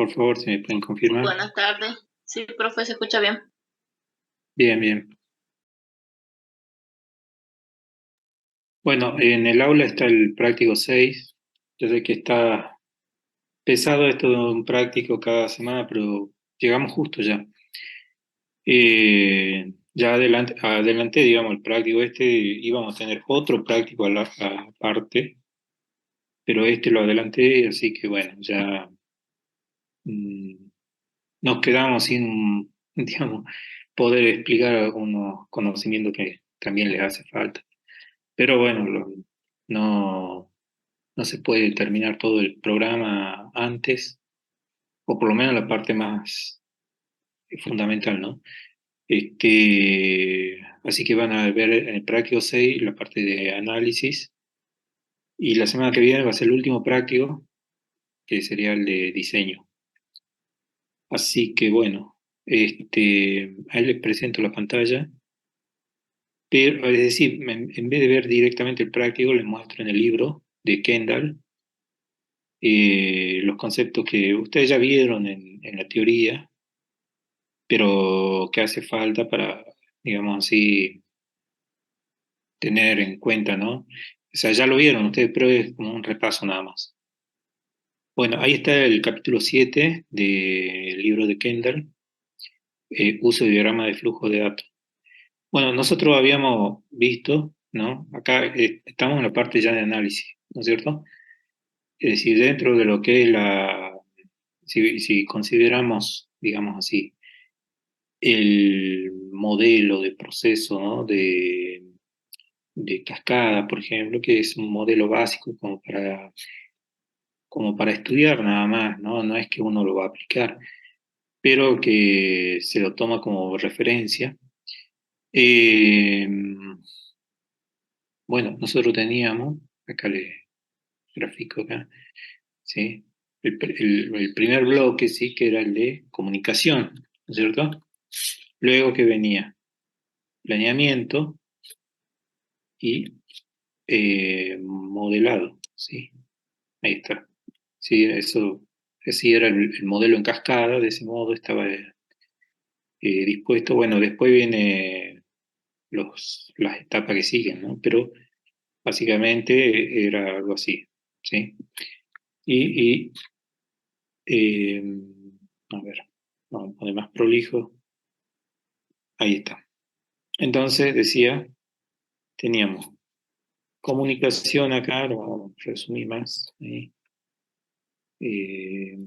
Por favor, si me pueden confirmar. Buenas tardes. Sí, profe, se escucha bien. Bien, bien. Bueno, en el aula está el práctico 6. Yo sé que está pesado esto de un práctico cada semana, pero llegamos justo ya. Ya adelante, digamos, el práctico este, íbamos a tener otro práctico aparte, pero este lo adelanté, así que bueno, ya mm, nos quedamos sin, digamos, poder explicar algunos conocimientos que también les hace falta. Pero bueno, no, no se puede terminar todo el programa antes, o por lo menos la parte más fundamental, ¿no? Así que van a ver en el práctico 6 la parte de análisis, y la semana que viene va a ser el último práctico, que sería el de diseño. Así que bueno, ahí les presento la pantalla, pero es decir, en vez de ver directamente el práctico, les muestro en el libro de Kendall los conceptos que ustedes ya vieron en la teoría, pero que hace falta para, digamos así, tener en cuenta, ¿no? O sea, ya lo vieron ustedes, pero es como un repaso nada más. Bueno, ahí está el capítulo 7 del libro de Kendall, uso de diagrama de flujo de datos. Bueno, nosotros habíamos visto, ¿no? Acá estamos en la parte ya de análisis, ¿no es cierto? Es decir, dentro de lo que es si consideramos, digamos así, el modelo de proceso, ¿no? De cascada, por ejemplo, que es un modelo básico como para estudiar nada más, ¿no? No es que uno lo va a aplicar, pero que se lo toma como referencia. Eh, bueno, nosotros teníamos, acá le grafico acá, ¿sí? El primer bloque, sí, que era el de comunicación, ¿no es cierto? Luego que venía planeamiento y modelado, ¿sí? Ahí está. Sí, eso, así era el modelo en cascada, de ese modo estaba dispuesto. Bueno, después viene las etapas que siguen, ¿no? Pero básicamente era algo así, ¿sí? Y eh, a ver, vamos a poner más prolijo. Ahí está. Entonces decía, teníamos comunicación acá, lo vamos a resumir más. ¿Sí? Eh,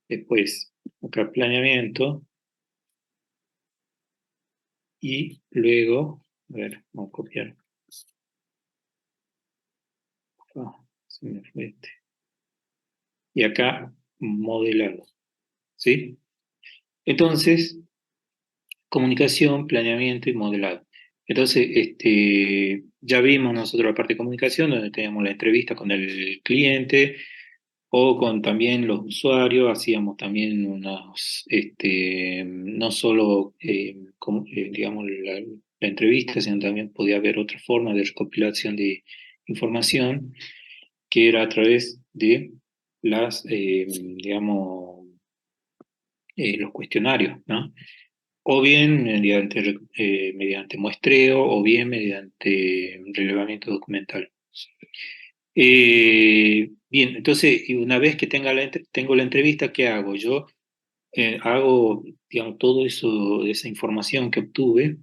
Después, acá planeamiento, y luego, a ver, vamos a copiar. Ah, se me fue este. Y acá, modelado, ¿sí? Entonces, comunicación, planeamiento y modelado. Entonces, ya vimos nosotros la parte de comunicación, donde teníamos la entrevista con el cliente o con también los usuarios, hacíamos también no solo, digamos, la entrevista, sino también podía haber otra forma de recopilación de información, que era a través de digamos, los cuestionarios, ¿no? O bien mediante muestreo, o bien mediante relevamiento documental. Bien, entonces, y una vez que tengo la entrevista, ¿qué hago? Yo hago, digamos, todo eso, esa información que obtuve,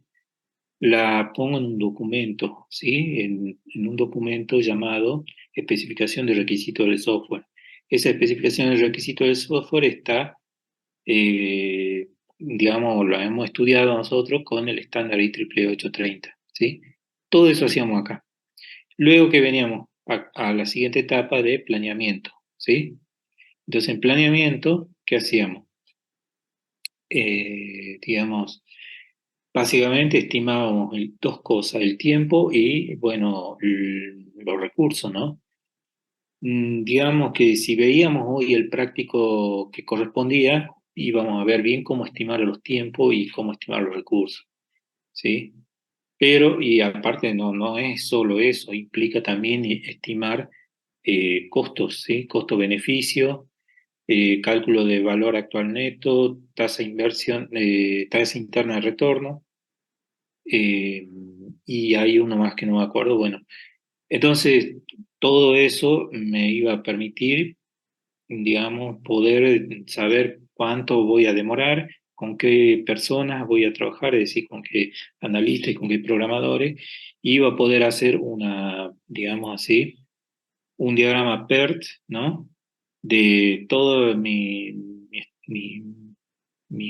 la pongo en un documento, ¿sí? En un documento llamado especificación de requisitos del software. Esa especificación de requisitos del software está, eh, digamos, lo hemos estudiado nosotros con el estándar IEEE 830, ¿sí? Todo eso hacíamos acá. Luego que veníamos a la siguiente etapa de planeamiento, ¿sí? Entonces, en planeamiento, ¿qué hacíamos? Digamos, básicamente estimábamos dos cosas, el tiempo y, bueno, los recursos, ¿no? Digamos que si veíamos hoy el práctico que correspondía, íbamos a ver bien cómo estimar los tiempos y cómo estimar los recursos, ¿sí? Pero, y aparte, no es solo eso, implica también estimar costos, ¿sí? Costo-beneficio, cálculo de valor actual neto, tasa inversión, tasa interna de retorno, eh, y hay uno más que no me acuerdo. Bueno, entonces todo eso me iba a permitir, digamos, poder saber cuánto voy a demorar, con qué personas voy a trabajar, es decir, con qué analistas y con qué programadores, y iba a poder hacer una, digamos así, un diagrama PERT, ¿no? De todas mis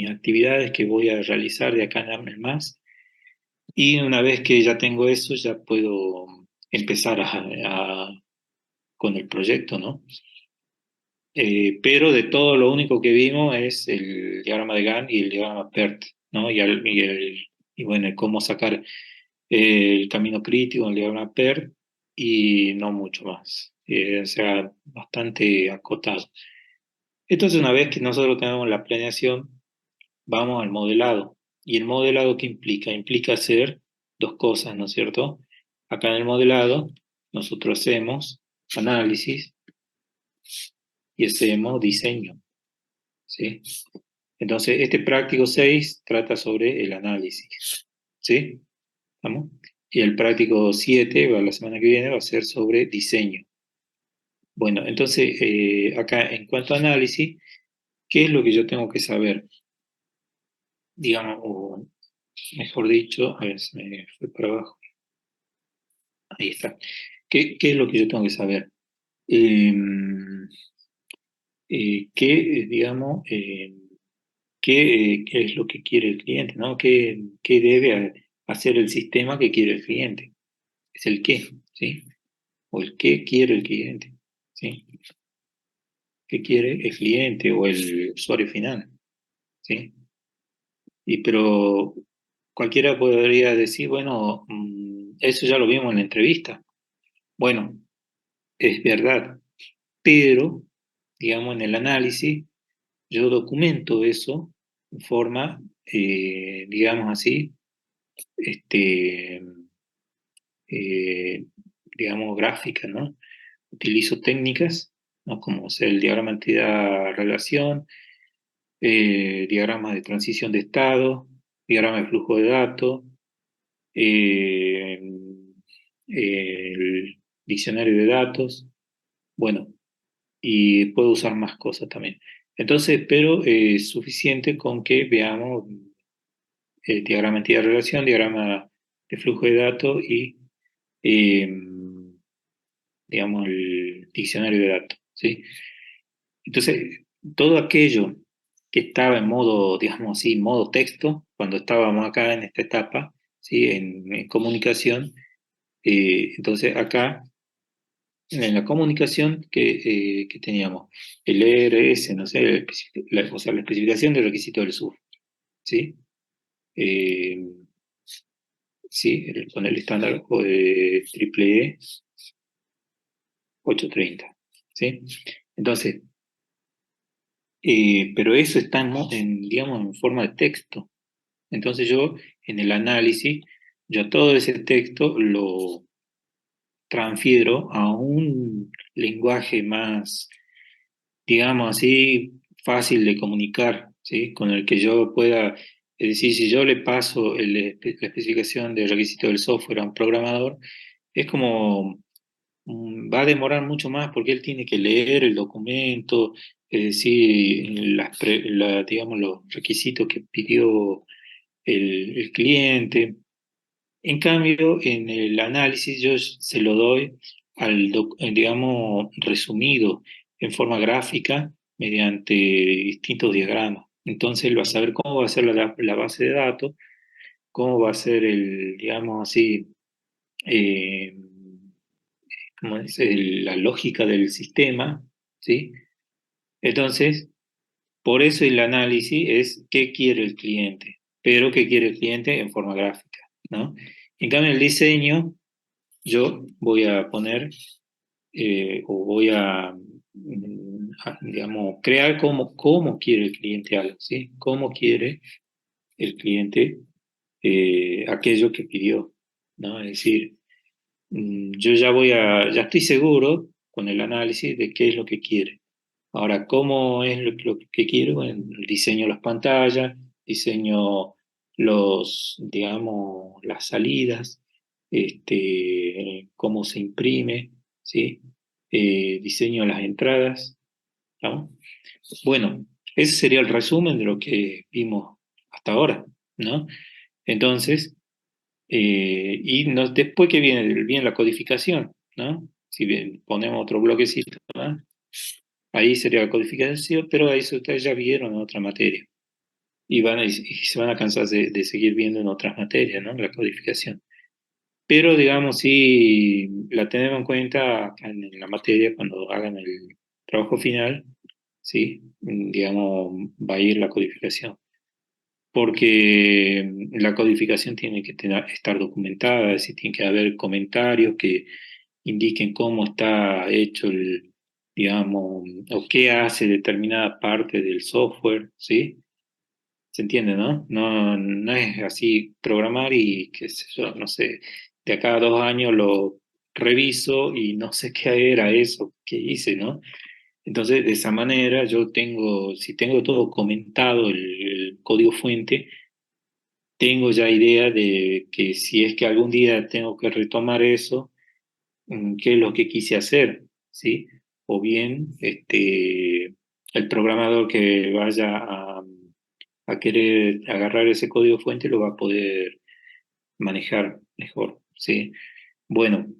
actividades que voy a realizar de acá en más. Y una vez que ya tengo eso, ya puedo empezar con el proyecto, ¿no? Pero de todo lo único que vimos es el diagrama de Gantt y el diagrama PERT, ¿no? Y bueno, cómo sacar el camino crítico en el diagrama PERT y no mucho más. O sea, bastante acotado. Entonces, una vez que nosotros tenemos la planeación, vamos al modelado. ¿Y el modelado qué implica? Implica hacer dos cosas, ¿no es cierto? Acá en el modelado, nosotros hacemos análisis y hacemos diseño, ¿sí? Entonces, este práctico 6 trata sobre el análisis, ¿sí? ¿Vamos? Y el práctico 7, la semana que viene, va a ser sobre diseño. Bueno, entonces, acá en cuanto a análisis, ¿qué es lo que yo tengo que saber? Digamos, o mejor dicho, a ver, se me fue para abajo. Ahí está. ¿Qué es lo que yo tengo que saber? Eh, digamos, qué es lo que quiere el cliente, ¿no? ¿Qué debe hacer el sistema que quiere el cliente? Es el qué, ¿sí? O el qué quiere el cliente, ¿sí? ¿Qué quiere el cliente o el usuario final, ¿sí? Pero cualquiera podría decir, bueno, eso ya lo vimos en la entrevista. Bueno, es verdad, pero, digamos, en el análisis, yo documento eso en forma, digamos así, este, eh, digamos, gráfica, ¿no? Utilizo técnicas, ¿no? Como ser el diagrama entidad-relación, diagrama de transición de estado, diagrama de flujo de datos, eh, el diccionario de datos, bueno, y puedo usar más cosas también. Entonces, pero es suficiente con que veamos diagrama entidad-relación, diagrama de flujo de datos y, eh, digamos, el diccionario de datos, ¿sí? Entonces, todo aquello que estaba en modo, digamos así, modo texto, cuando estábamos acá en esta etapa, ¿sí? En comunicación, entonces acá, en la comunicación que teníamos, el ERS, no sé, o sea, la especificación de requisitos del SUF, ¿sí? Eh, sí, con el estándar triple E 830, ¿sí? Entonces, pero eso está digamos, en forma de texto. Entonces yo, en el análisis, yo todo ese texto lo transfiero a un lenguaje más, digamos así, fácil de comunicar, ¿sí? Con el que yo pueda, es decir, si yo le paso la especificación de requisito del software a un programador, es como, va a demorar mucho más porque él tiene que leer el documento, es decir, digamos, los requisitos que pidió el cliente. En cambio, en el análisis yo se lo doy digamos, resumido en forma gráfica mediante distintos diagramas. Entonces él va a saber cómo va a ser la base de datos, cómo va a ser digamos así, eh, ¿cómo es? La lógica del sistema, ¿sí? Entonces, por eso el análisis es qué quiere el cliente, pero qué quiere el cliente en forma gráfica, ¿no? En cambio, el diseño, yo voy a poner o voy digamos, crear cómo quiere el cliente algo, ¿sí? Cómo quiere el cliente aquello que pidió, ¿no? Es decir, yo ya estoy seguro con el análisis de qué es lo que quiere. Ahora, ¿cómo es lo que quiero? Bueno, diseño las pantallas, diseño digamos, las salidas, cómo se imprime, ¿sí? Diseño las entradas, ¿no? Bueno, ese sería el resumen de lo que vimos hasta ahora, ¿no? Entonces, después que viene la codificación, ¿no? Si bien ponemos otro bloquecito, ¿no? Ahí sería la codificación, pero ahí ustedes ya vieron en otra materia. Y se van a cansar de seguir viendo en otras materias, ¿no? La codificación. Pero, digamos, si la tenemos en cuenta acá en la materia, cuando hagan el trabajo final, ¿sí? Digamos, va a ir la codificación. Porque la codificación tiene que estar documentada, es decir, tiene que haber comentarios que indiquen cómo está hecho digamos, o qué hace determinada parte del software, ¿sí? ¿Se entiende, no? No es así programar y qué sé yo, no sé, de acá a 2 años lo reviso y no sé qué era eso que hice, ¿no? Entonces, de esa manera si tengo todo comentado el código fuente, tengo ya idea de que si es que algún día tengo que retomar eso, qué es lo que quise hacer, ¿sí? O bien, el programador que vaya a querer agarrar ese código fuente lo va a poder manejar mejor, ¿sí? Bueno,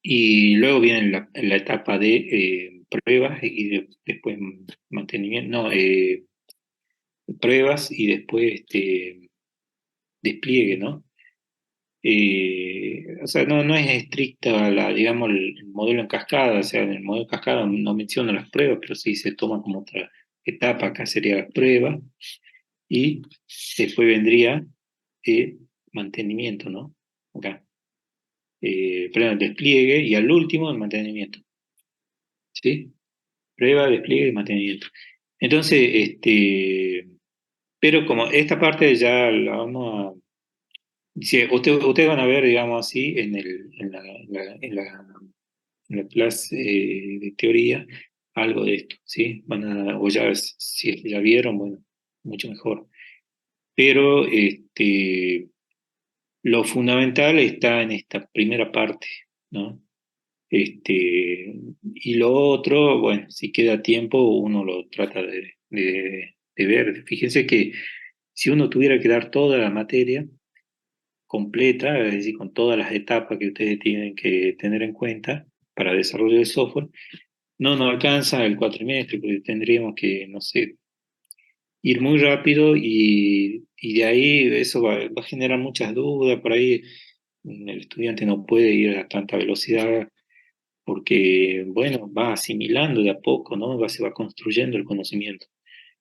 y luego viene la etapa de pruebas y después mantenimiento, no, pruebas y después despliegue, ¿no? O sea, no es estricta digamos, el modelo en cascada, o sea, en el modelo en cascada no menciona las pruebas, pero sí se toma como otra etapa, acá sería la prueba, y después vendría mantenimiento, ¿no? Acá. Prueba, despliegue, y al último el mantenimiento, ¿sí? Prueba, despliegue y mantenimiento. Entonces, pero como esta parte ya la vamos a. Sí, ustedes van a ver, digamos así, en la clase de teoría, algo de esto, ¿sí? O ya, si ya vieron, bueno, mucho mejor. Pero lo fundamental está en esta primera parte, ¿no? Y lo otro, bueno, si queda tiempo, uno lo trata de ver. Fíjense que si uno tuviera que dar toda la materia, completa, es decir, con todas las etapas que ustedes tienen que tener en cuenta para desarrollo de software, no nos alcanza el cuatrimestre, porque tendríamos que, no sé, ir muy rápido y de ahí eso va a generar muchas dudas, por ahí el estudiante no puede ir a tanta velocidad porque, bueno, va asimilando de a poco, ¿no? Se va construyendo el conocimiento.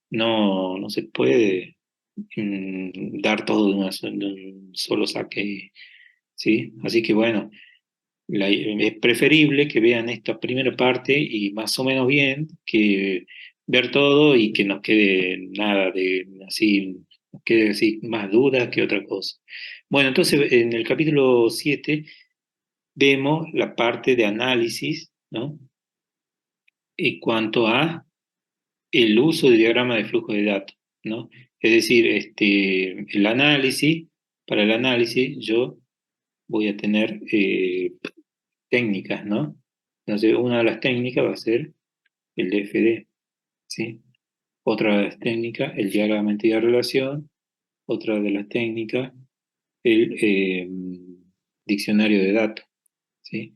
No se puede dar todo de un solo saque, ¿sí? Así que bueno, es preferible que vean esta primera parte y más o menos bien que ver todo y que nos quede nada de así, nos quede así más dudas que otra cosa. Bueno, entonces en el capítulo 7 vemos la parte de análisis, ¿no? En cuanto a el uso de diagrama de flujo de datos, ¿no? Es decir, para el análisis yo voy a tener técnicas, ¿no? Entonces, una de las técnicas va a ser el DFD, ¿sí? Otra de las técnicas, el diagrama de entidad-relación. Otra de las técnicas, el diccionario de datos, ¿sí?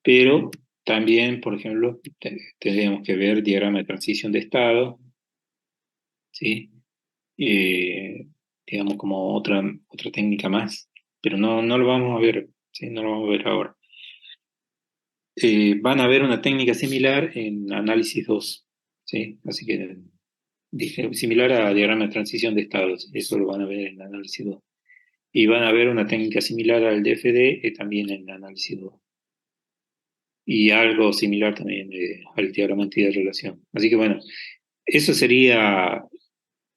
Pero también, por ejemplo, tendríamos que ver diagrama de transición de estado, ¿sí? Eh, digamos como otra técnica más, pero no lo vamos a ver, ¿sí? No lo vamos a ver ahora. Van a ver una técnica similar en análisis 2, ¿sí? Así que dije, similar a diagrama de transición de estados, eso lo van a ver en análisis 2. Y van a ver una técnica similar al DFD también en análisis 2. Y algo similar también al diagrama de entidad de relación. Así que bueno, eso sería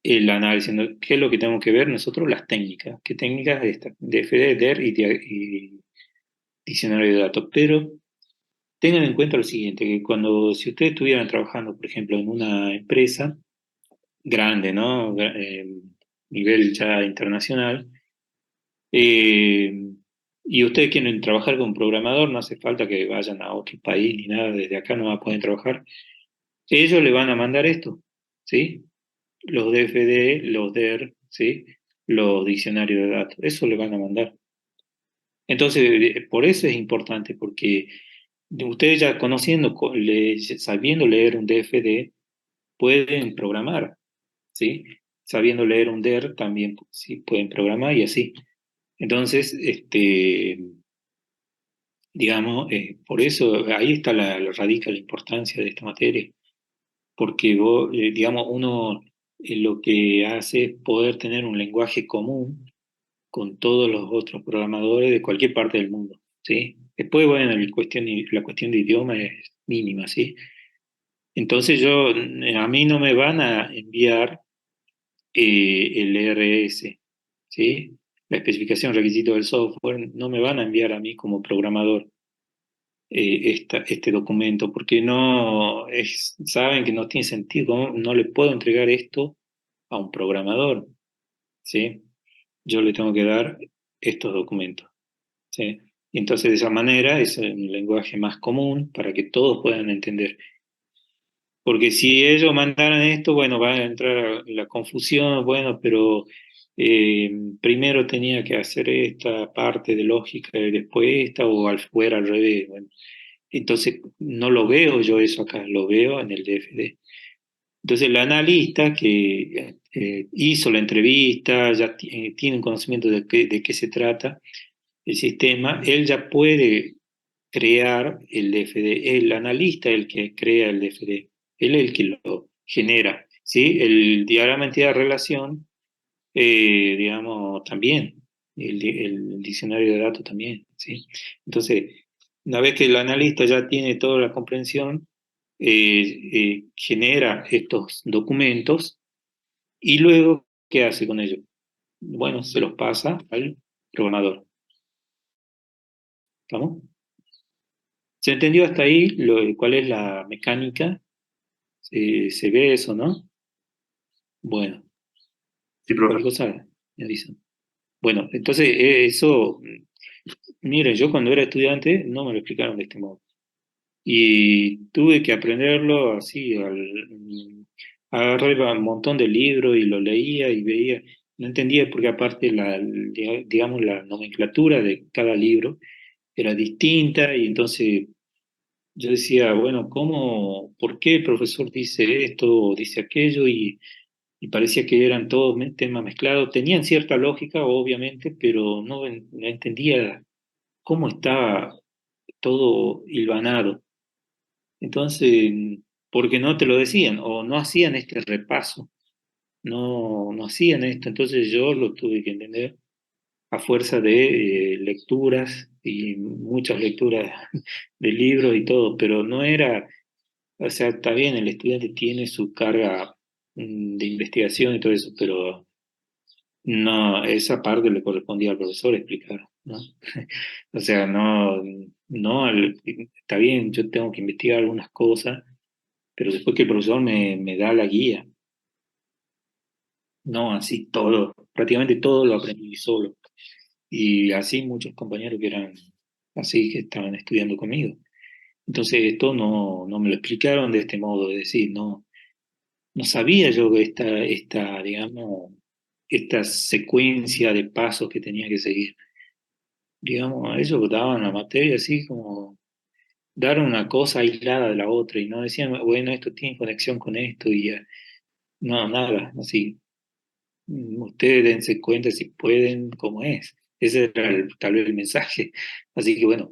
el análisis, ¿no? ¿Qué es lo que tenemos que ver nosotros? Las técnicas. ¿Qué técnicas? DFD, DER y diccionario de datos. Pero tengan en cuenta lo siguiente, que si ustedes estuvieran trabajando, por ejemplo, en una empresa grande, ¿no? Nivel ya internacional, eh, y ustedes quieren trabajar con un programador, no hace falta que vayan a otro país ni nada, desde acá no va a poder trabajar. Ellos le van a mandar esto, ¿sí? Los DFD, los DER, ¿sí? Los diccionarios de datos, eso le van a mandar. Entonces, por eso es importante, porque ustedes ya conociendo, sabiendo leer un DFD, pueden programar, ¿sí? Sabiendo leer un DER, también sí pueden programar y así. Entonces, digamos, por eso ahí está radica la importancia de esta materia, porque vos, digamos, uno lo que hace es poder tener un lenguaje común con todos los otros programadores de cualquier parte del mundo, ¿sí? Después, bueno, la cuestión de idioma es mínima, ¿sí? Entonces a mí no me van a enviar el RS, ¿sí? La especificación requisito del software, no me van a enviar a mí como programador este documento, porque saben que no tiene sentido, no le puedo entregar esto a un programador, ¿sí? Yo le tengo que dar estos documentos, ¿sí? Y entonces de esa manera es un lenguaje más común para que todos puedan entender. Porque si ellos mandaran esto, bueno, va a entrar la confusión, bueno, pero primero tenía que hacer esta parte de lógica y después esta, o fuera al revés. Bueno, entonces no lo veo yo eso acá, lo veo en el DFD. Entonces el analista que hizo la entrevista, ya tiene un conocimiento de qué se trata el sistema, él ya puede crear el DFD. El analista es el que crea el DFD, él es el que lo genera, ¿sí? El diagrama entidad-relación, digamos, también, el diccionario de datos también, ¿sí? Entonces, una vez que el analista ya tiene toda la comprensión, genera estos documentos y luego, ¿qué hace con ellos? Bueno, se los pasa al programador. ¿Estamos? ¿Se entendió hasta ahí cuál es la mecánica? ¿Se ve eso, no? Bueno, Sí, cualquier profe. cosa me avisan. Bueno, entonces eso, mire, yo cuando era estudiante no me lo explicaron de este modo. Y tuve que aprenderlo así, agarré un montón de libros y lo leía y veía. No entendía porque aparte digamos, la nomenclatura de cada libro era distinta y entonces yo decía, bueno, por qué el profesor dice esto o dice aquello? Y parecía que eran todos temas mezclados. Tenían cierta lógica, obviamente, pero no entendía cómo estaba todo hilvanado. Entonces, porque no te lo decían o no hacían este repaso, no hacían esto. Entonces yo lo tuve que entender a fuerza de lecturas y muchas lecturas de libros y todo, pero no era. O sea, está bien, el estudiante tiene su carga de investigación y todo eso, pero no, esa parte le correspondía al profesor explicar, ¿no? O sea, no, está bien, yo tengo que investigar algunas cosas, pero después que el profesor me da la guía, no, así todo, prácticamente todo lo aprendí solo. Y así muchos compañeros que eran así, que estaban estudiando conmigo. Entonces esto no me lo explicaron de este modo, es decir, no sabía yo que digamos, esta secuencia de pasos que tenía que seguir. Digamos, ellos daban la materia así como dar una cosa aislada de la otra y no decían, bueno, esto tiene conexión con esto y ya. No, nada, así. Ustedes dense cuenta si pueden, cómo es. Ese era tal vez el mensaje. Así que bueno,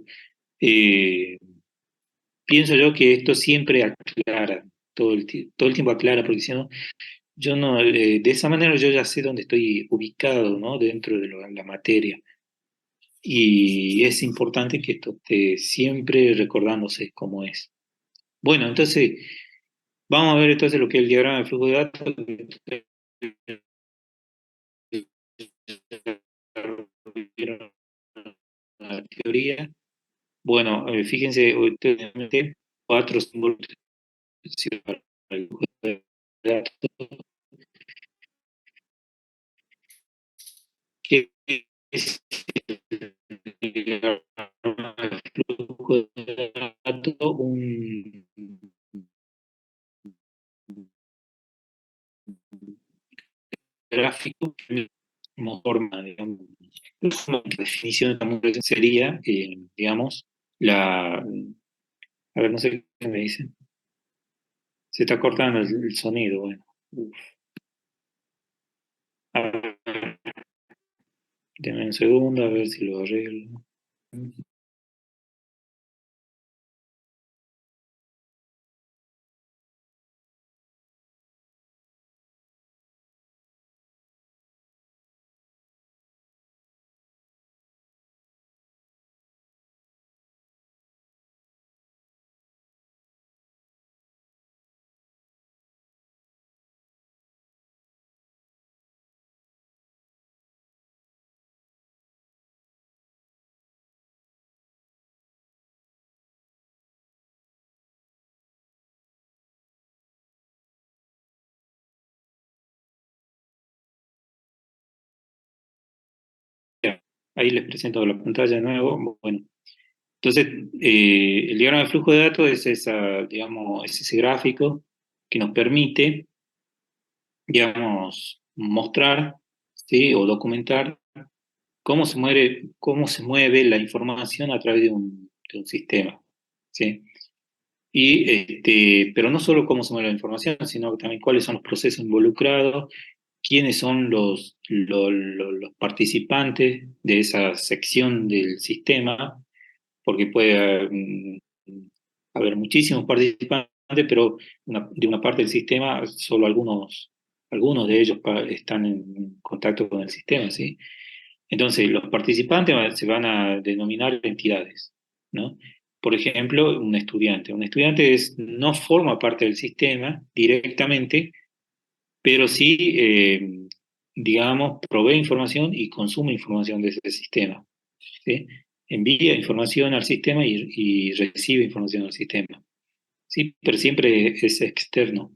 eh, pienso yo que esto siempre aclara, todo el tiempo aclara, porque si no, yo no, de esa manera yo ya sé dónde estoy ubicado, ¿no? Dentro de la materia. Y es importante que esto esté siempre recordándose cómo es. Bueno, entonces, vamos a ver entonces lo que es el diagrama de flujo de datos. La teoría. Bueno, fíjense, últimamente 4 símbolos para el flujo de datos. ¿Qué es el flujo de datos? Un gráfico, como forma, digamos, una definición sería, digamos, a ver, no sé qué me dicen. Se está cortando el sonido, bueno. Uf. A ver, denme un segundo, a ver si lo arreglo. Ya, ahí les presento la pantalla de nuevo. Bueno, entonces, el diagrama de flujo de datos es digamos, es ese gráfico que nos permite, digamos, mostrar, ¿sí? O documentar cómo se mueve la información a través de un sistema, ¿sí? Pero no solo cómo se mueve la información, sino también cuáles son los procesos involucrados, quiénes son los participantes de esa sección del sistema, porque puede haber muchísimos participantes, pero de una parte del sistema solo algunos de ellos están en contacto con el sistema, ¿sí? Entonces, los participantes se van a denominar entidades, ¿no? Por ejemplo, un estudiante. Un estudiante no forma parte del sistema directamente, pero sí, digamos, provee información y consume información de ese sistema, ¿sí? Envía información al sistema y recibe información al sistema, ¿sí? Pero siempre es externo.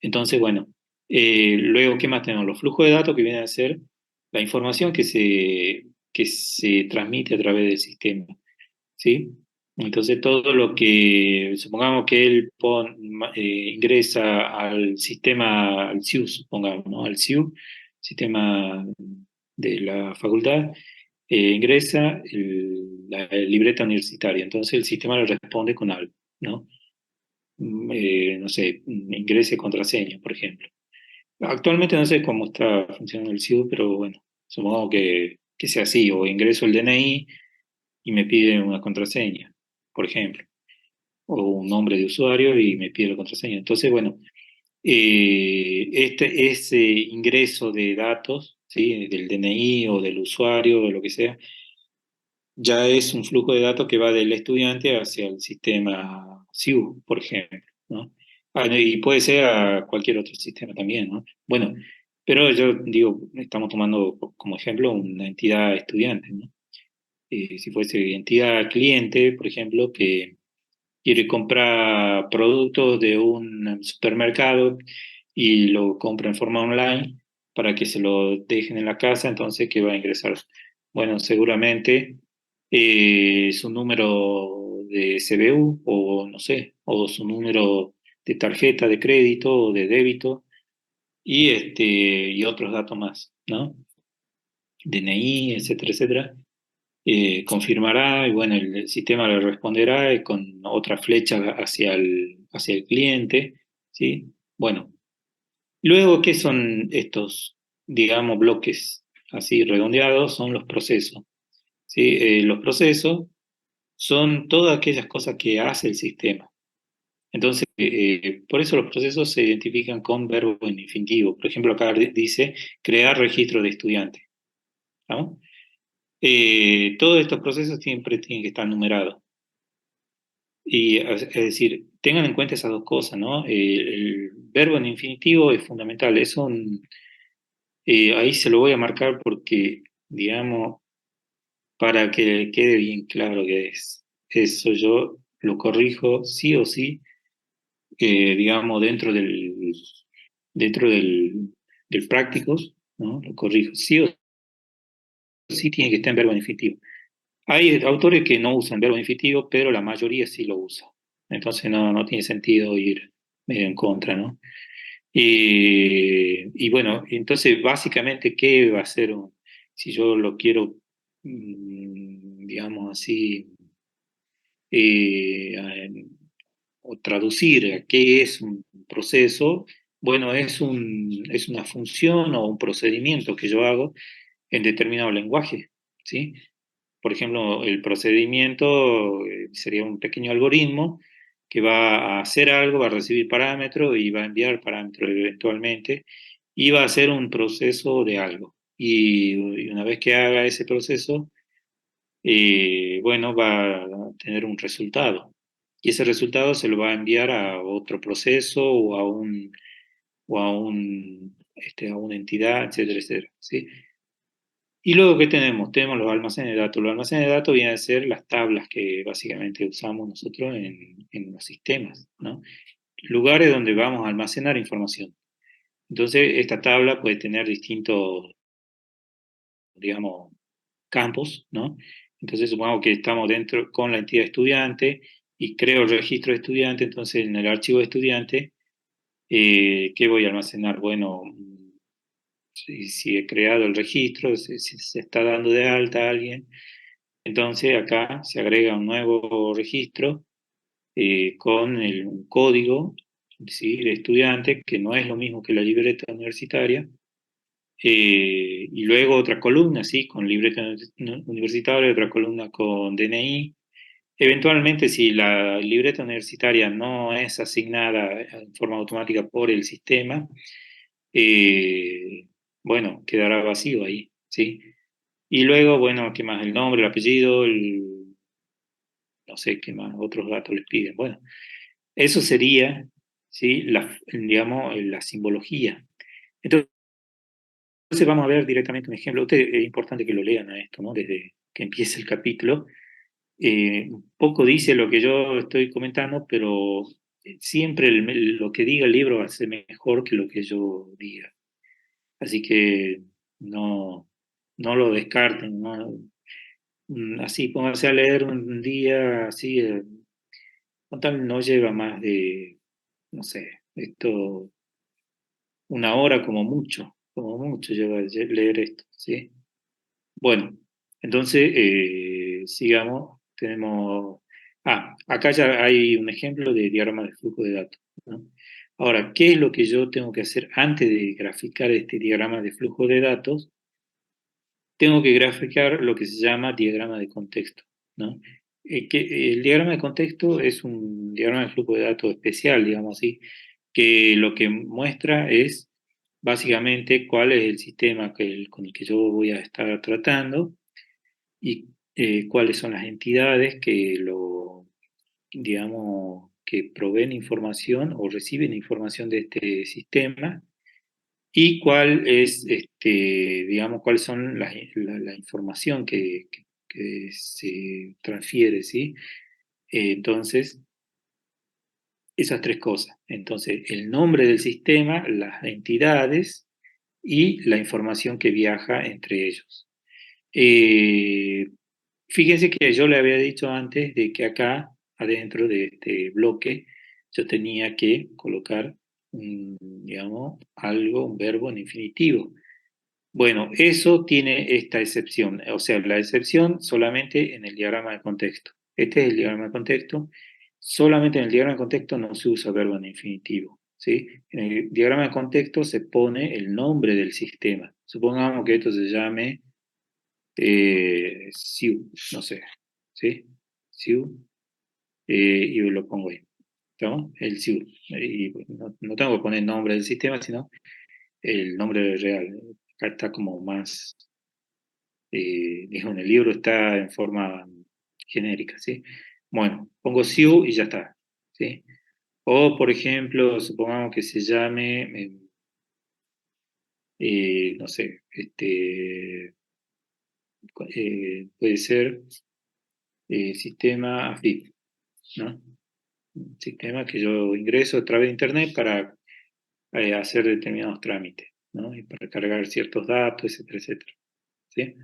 Entonces, bueno, luego, ¿qué más tenemos? Los flujos de datos que vienen a ser la información que se transmite a través del sistema, ¿sí? Entonces, todo lo que, supongamos que él ingresa al sistema, al SIU, supongamos, ¿no? Al SIU, sistema de la facultad, ingresa la libreta universitaria. Entonces, el sistema le responde con algo, ¿no? No sé, ingrese contraseña, por ejemplo. Actualmente no sé cómo está funcionando el SIU, pero bueno, supongo que sea así, o ingreso el DNI y me pide una contraseña, por ejemplo, o un nombre de usuario y me pide la contraseña. Entonces, bueno, ese ingreso de datos, ¿sí? Del DNI o del usuario o lo que sea, ya es un flujo de datos que va del estudiante hacia el sistema SIU, por ejemplo, ¿no? No, y puede ser a cualquier otro sistema también, ¿no? Bueno, pero yo digo, estamos tomando como ejemplo una entidad estudiante, ¿no? Si fuese entidad cliente, por ejemplo, que quiere comprar productos de un supermercado y lo compra en forma online para que se lo dejen en la casa, entonces, ¿qué va a ingresar? Bueno, seguramente su número de CBU o no sé, o su número de tarjeta de crédito o de débito y otros datos más, ¿no? DNI, etcétera, etcétera. Confirmará y bueno, el sistema le responderá con otra flecha hacia el cliente, ¿sí? Bueno, luego, ¿qué son estos, digamos, bloques así redondeados? Son los procesos, ¿sí? Los procesos son todas aquellas cosas que hace el sistema. Entonces, por eso los procesos se identifican con verbo en infinitivo. Por ejemplo, acá dice crear registro de estudiante, ¿no? Todos estos procesos siempre tienen que estar numerados. Y es decir, tengan en cuenta esas dos cosas, ¿no? El verbo en infinitivo es fundamental. Ahí se lo voy a marcar porque, digamos, para que quede bien claro que es. eso yo lo corrijo sí o sí, digamos, dentro del prácticos, ¿no? Lo corrijo sí o sí tiene que estar en verbo infinitivo. Hay autores que no usan verbo infinitivo, pero la mayoría sí lo usa. Entonces no tiene sentido ir medio en contra, ¿no? Y bueno, entonces básicamente, ¿qué va a ser si yo lo quiero, digamos así, eh, o traducir a qué es un proceso? Bueno, es una función o un procedimiento que yo hago en determinado lenguaje, ¿sí? Por ejemplo, el procedimiento sería un pequeño algoritmo que va a hacer algo, va a recibir parámetros y va a enviar parámetros eventualmente y va a hacer un proceso de algo. Y una vez que haga ese proceso, bueno, va a tener un resultado. Y ese resultado se lo va a enviar a otro proceso a una entidad, etcétera, etcétera, ¿sí? Y luego, ¿qué tenemos? Tenemos los almacenes de datos. Los almacenes de datos vienen a ser las tablas que básicamente usamos nosotros en los sistemas, ¿no? Lugares donde vamos a almacenar información. Entonces, esta tabla puede tener distintos, digamos, campos, ¿no? Entonces, supongamos que estamos dentro con la entidad estudiante y creo el registro de estudiante, entonces en el archivo de estudiante, ¿qué voy a almacenar? Bueno, si he creado el registro, si se está dando de alta a alguien. Entonces acá se agrega un nuevo registro con un código, ¿sí? De estudiante, que no es lo mismo que la libreta universitaria, y luego otra columna, ¿sí? Con libreta universitaria, otra columna con DNI. Eventualmente, si la libreta universitaria no es asignada en forma automática por el sistema, eh, bueno, quedará vacío ahí, ¿sí? Y luego, bueno, ¿qué más? El nombre, el apellido, no sé qué más, otros datos les piden. Bueno, eso sería, ¿sí? Digamos, la simbología. Entonces vamos a ver directamente un ejemplo. Es importante que lo lean a esto, ¿no? Desde que empiece el capítulo. Un poco dice lo que yo estoy comentando, pero siempre lo que diga el libro va a ser mejor que lo que yo diga. Así que no, no lo descarten, ¿no? Así, pónganse a leer un día, así, total, no lleva más de, no sé, esto, una hora como mucho lleva leer esto, ¿sí? Bueno, entonces, sigamos, acá ya hay un ejemplo de diagrama de flujo de datos, ¿no? Ahora, ¿qué es lo que yo tengo que hacer antes de graficar este diagrama de flujo de datos? Tengo que graficar lo que se llama diagrama de contexto, ¿no? El diagrama de contexto es un diagrama de flujo de datos especial, digamos así, que lo que muestra es básicamente cuál es el sistema con el que yo voy a estar tratando y cuáles son las entidades digamos, que proveen información o reciben información de este sistema y cuál es, digamos, cuáles son la información que se transfiere, ¿sí? Entonces, esas tres cosas. Entonces, el nombre del sistema, las entidades y la información que viaja entre ellos. Eh, Fíjense que yo le había dicho antes de que acá, adentro de este bloque, yo tenía que colocar, digamos, algo, un verbo en infinitivo. Bueno, eso tiene esta excepción, o sea, la excepción solamente en el diagrama de contexto. Este es el diagrama de contexto. Solamente en el diagrama de contexto no se usa verbo en infinitivo, ¿sí? En el diagrama de contexto se pone el nombre del sistema. Supongamos que esto se llame SIU, no sé, ¿sí? SIU, y lo pongo ahí, ¿estamos? El SIU. Y no tengo que poner el nombre del sistema, sino el nombre real. Acá está como más, dijo, en el libro está en forma genérica, ¿sí? Bueno, pongo SIU y ya está, ¿sí? O, por ejemplo, supongamos que se llame, no sé, puede ser sistema AFIP, ¿no? Un sistema que yo ingreso a través de Internet para hacer determinados trámites, ¿no? Y para cargar ciertos datos, etcétera, etcétera. ¿Sí?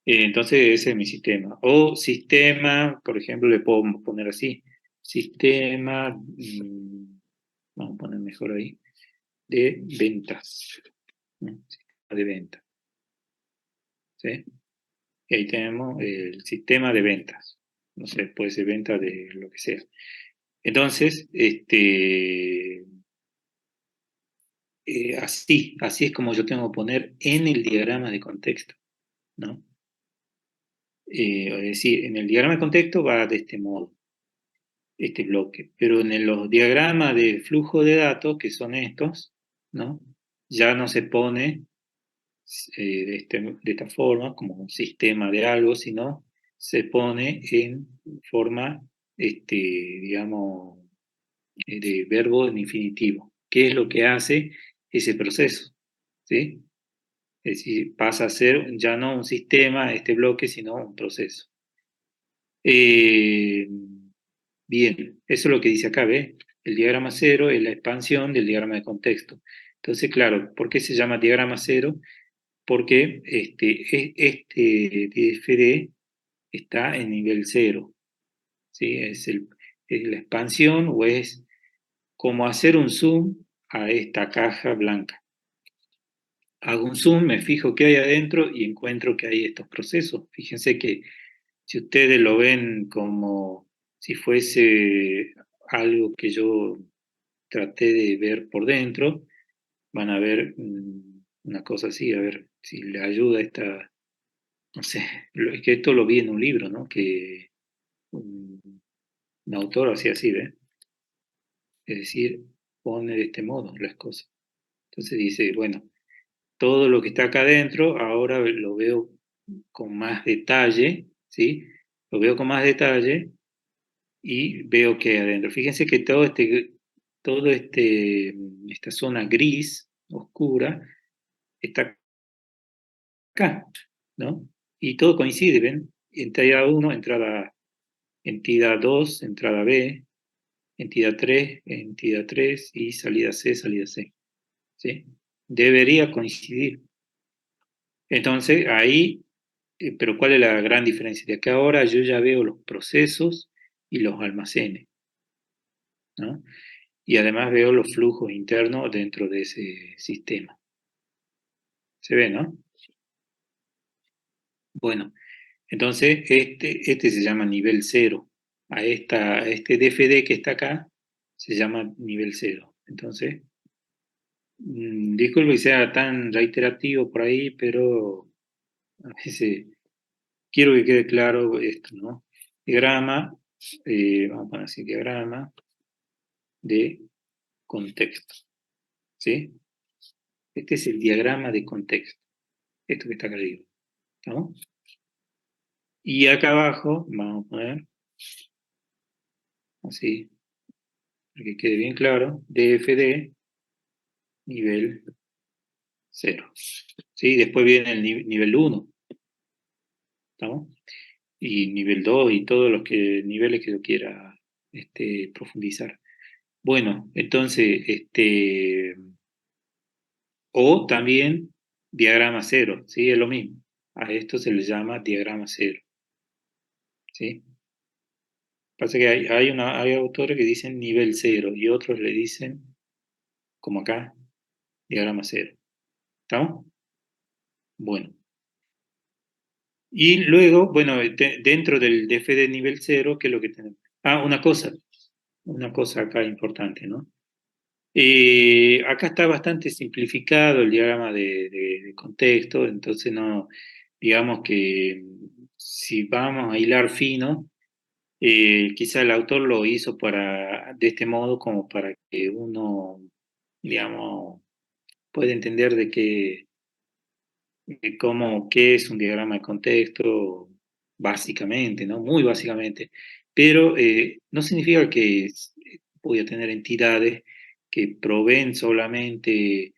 Entonces ese es mi sistema. O sistema, por ejemplo, le puedo poner así, sistema, vamos a poner mejor ahí, de ventas, ¿no? Sistema de ventas. ¿Sí? Y ahí tenemos el sistema de ventas. No sé, puede ser venta de lo que sea. Entonces, así es como yo tengo que poner en el diagrama de contexto, ¿no? Es decir, en el diagrama de contexto va de este modo, este bloque, pero en los diagramas de flujo de datos, que son estos, ¿no? Ya no se pone de esta forma, como un sistema de algo, sino se pone en forma, digamos, de verbo en infinitivo. ¿Qué es lo que hace ese proceso? ¿Sí? Es decir, pasa a ser ya no un sistema, este bloque, sino un proceso. Eh, bien, eso es lo que dice acá, ¿ve? El diagrama cero es la expansión del diagrama de contexto. Entonces, claro, ¿por qué se llama diagrama cero? Porque este DFD está en nivel cero, ¿sí? Es la expansión o es como hacer un zoom a esta caja blanca. Hago un zoom, me fijo qué hay adentro y encuentro que hay estos procesos. Fíjense que si ustedes lo ven como si fuese algo que yo traté de ver por dentro, van a ver una cosa así, a ver si le ayuda esta, no sé, es que esto lo vi en un libro, ¿no? Que un, un autor hacía así, ¿ves? Es decir, pone de este modo las cosas. Entonces dice, bueno, todo lo que está acá adentro ahora lo veo con más detalle, ¿sí? Lo veo con más detalle y veo que adentro, fíjense que esta zona gris, oscura, está acá, ¿no? Y todo coincide, ¿ven? Entrada 1, entrada A, entidad 2, entrada B, entidad 3 y salida C, salida C, ¿sí? Debería coincidir. Entonces, ahí, pero ¿cuál es la gran diferencia? De que ahora yo ya veo los procesos y los almacenes, ¿no? Y además veo los flujos internos dentro de ese sistema. ¿Se ve, no? Bueno, entonces este se llama nivel cero. A este DFD que está acá se llama nivel cero. Entonces, disculpe que sea tan reiterativo por ahí, pero a veces quiero que quede claro esto, ¿no? Diagrama, vamos a poner así, diagrama de contexto, ¿sí? Este es el diagrama de contexto, esto que está acá arriba, ¿no? Y acá abajo, vamos a poner así, para que quede bien claro, DFD nivel 0. ¿Sí? Después viene el nivel 1, ¿estamos? Y nivel 2 y todos los niveles que yo quiera profundizar. Bueno, entonces, o también diagrama cero, ¿sí? Es lo mismo. A esto se le llama diagrama cero, ¿sí? Pasa que hay autores que dicen nivel cero y otros le dicen, como acá, diagrama cero. ¿Estamos? Bueno. Y luego, bueno, dentro del DFD nivel cero, ¿qué es lo que tenemos? Ah, una cosa acá importante, ¿no? Acá está bastante simplificado el diagrama de contexto, entonces no, digamos que si vamos a hilar fino, quizá el autor lo hizo de este modo como para que uno, digamos, pueda entender qué es un diagrama de contexto, básicamente, ¿no? Muy básicamente. Pero no significa que voy a tener entidades que proveen solamente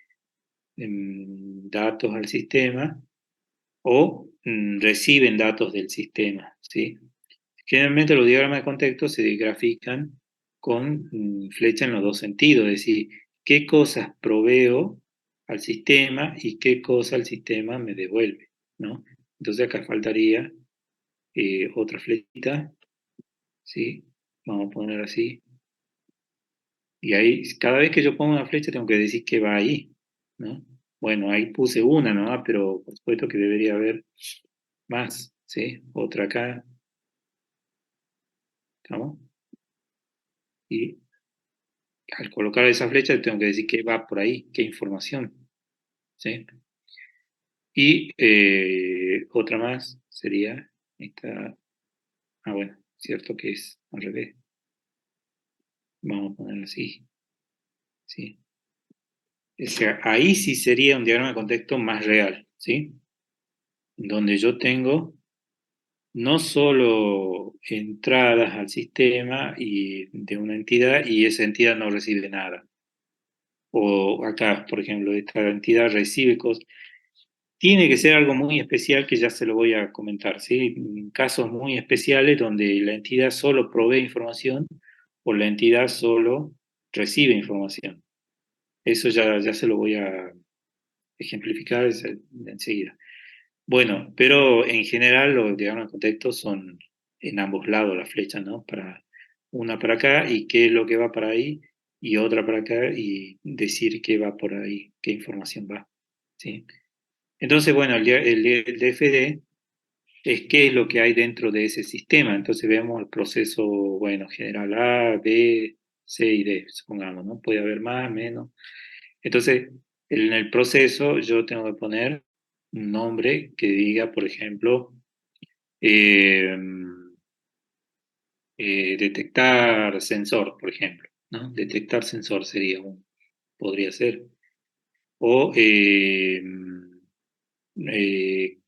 datos al sistema o reciben datos del sistema, ¿sí? Generalmente los diagramas de contexto se grafican con flecha en los dos sentidos, es decir, qué cosas proveo al sistema y qué cosa el sistema me devuelve, ¿no? Entonces acá faltaría otra flechita, ¿sí? Vamos a poner así. Y ahí, cada vez que yo pongo una flecha, tengo que decir que va ahí, ¿no? Bueno, ahí puse una, ¿no? Pero por supuesto que debería haber más, ¿sí? Otra acá, ¿estamos? Y al colocar esa flecha, tengo que decir que va por ahí, qué información, ¿sí? Y otra más sería esta, bueno, cierto que es al revés. Vamos a ponerlo así, ¿sí? O sea, ahí sí sería un diagrama de contexto más real, ¿sí? Donde yo tengo no solo entradas al sistema y de una entidad y esa entidad no recibe nada. O acá, por ejemplo, esta entidad recibe cosas. Tiene que ser algo muy especial que ya se lo voy a comentar, ¿sí? En casos muy especiales donde la entidad solo provee información o la entidad solo recibe información. Eso ya se lo voy a ejemplificar enseguida. Bueno, pero en general los diagramas de contexto son en ambos lados las flechas, ¿no? Una para acá y qué es lo que va para ahí, y otra para acá y decir qué va por ahí, qué información va, ¿sí? Entonces, bueno, el DFD es qué es lo que hay dentro de ese sistema. Entonces vemos el proceso, bueno, general A, B, C y D, supongamos, ¿no? Puede haber más, menos. Entonces, en el proceso yo tengo que poner un nombre que diga, por ejemplo, eh, detectar sensor, por ejemplo, ¿no? Detectar sensor sería podría ser. O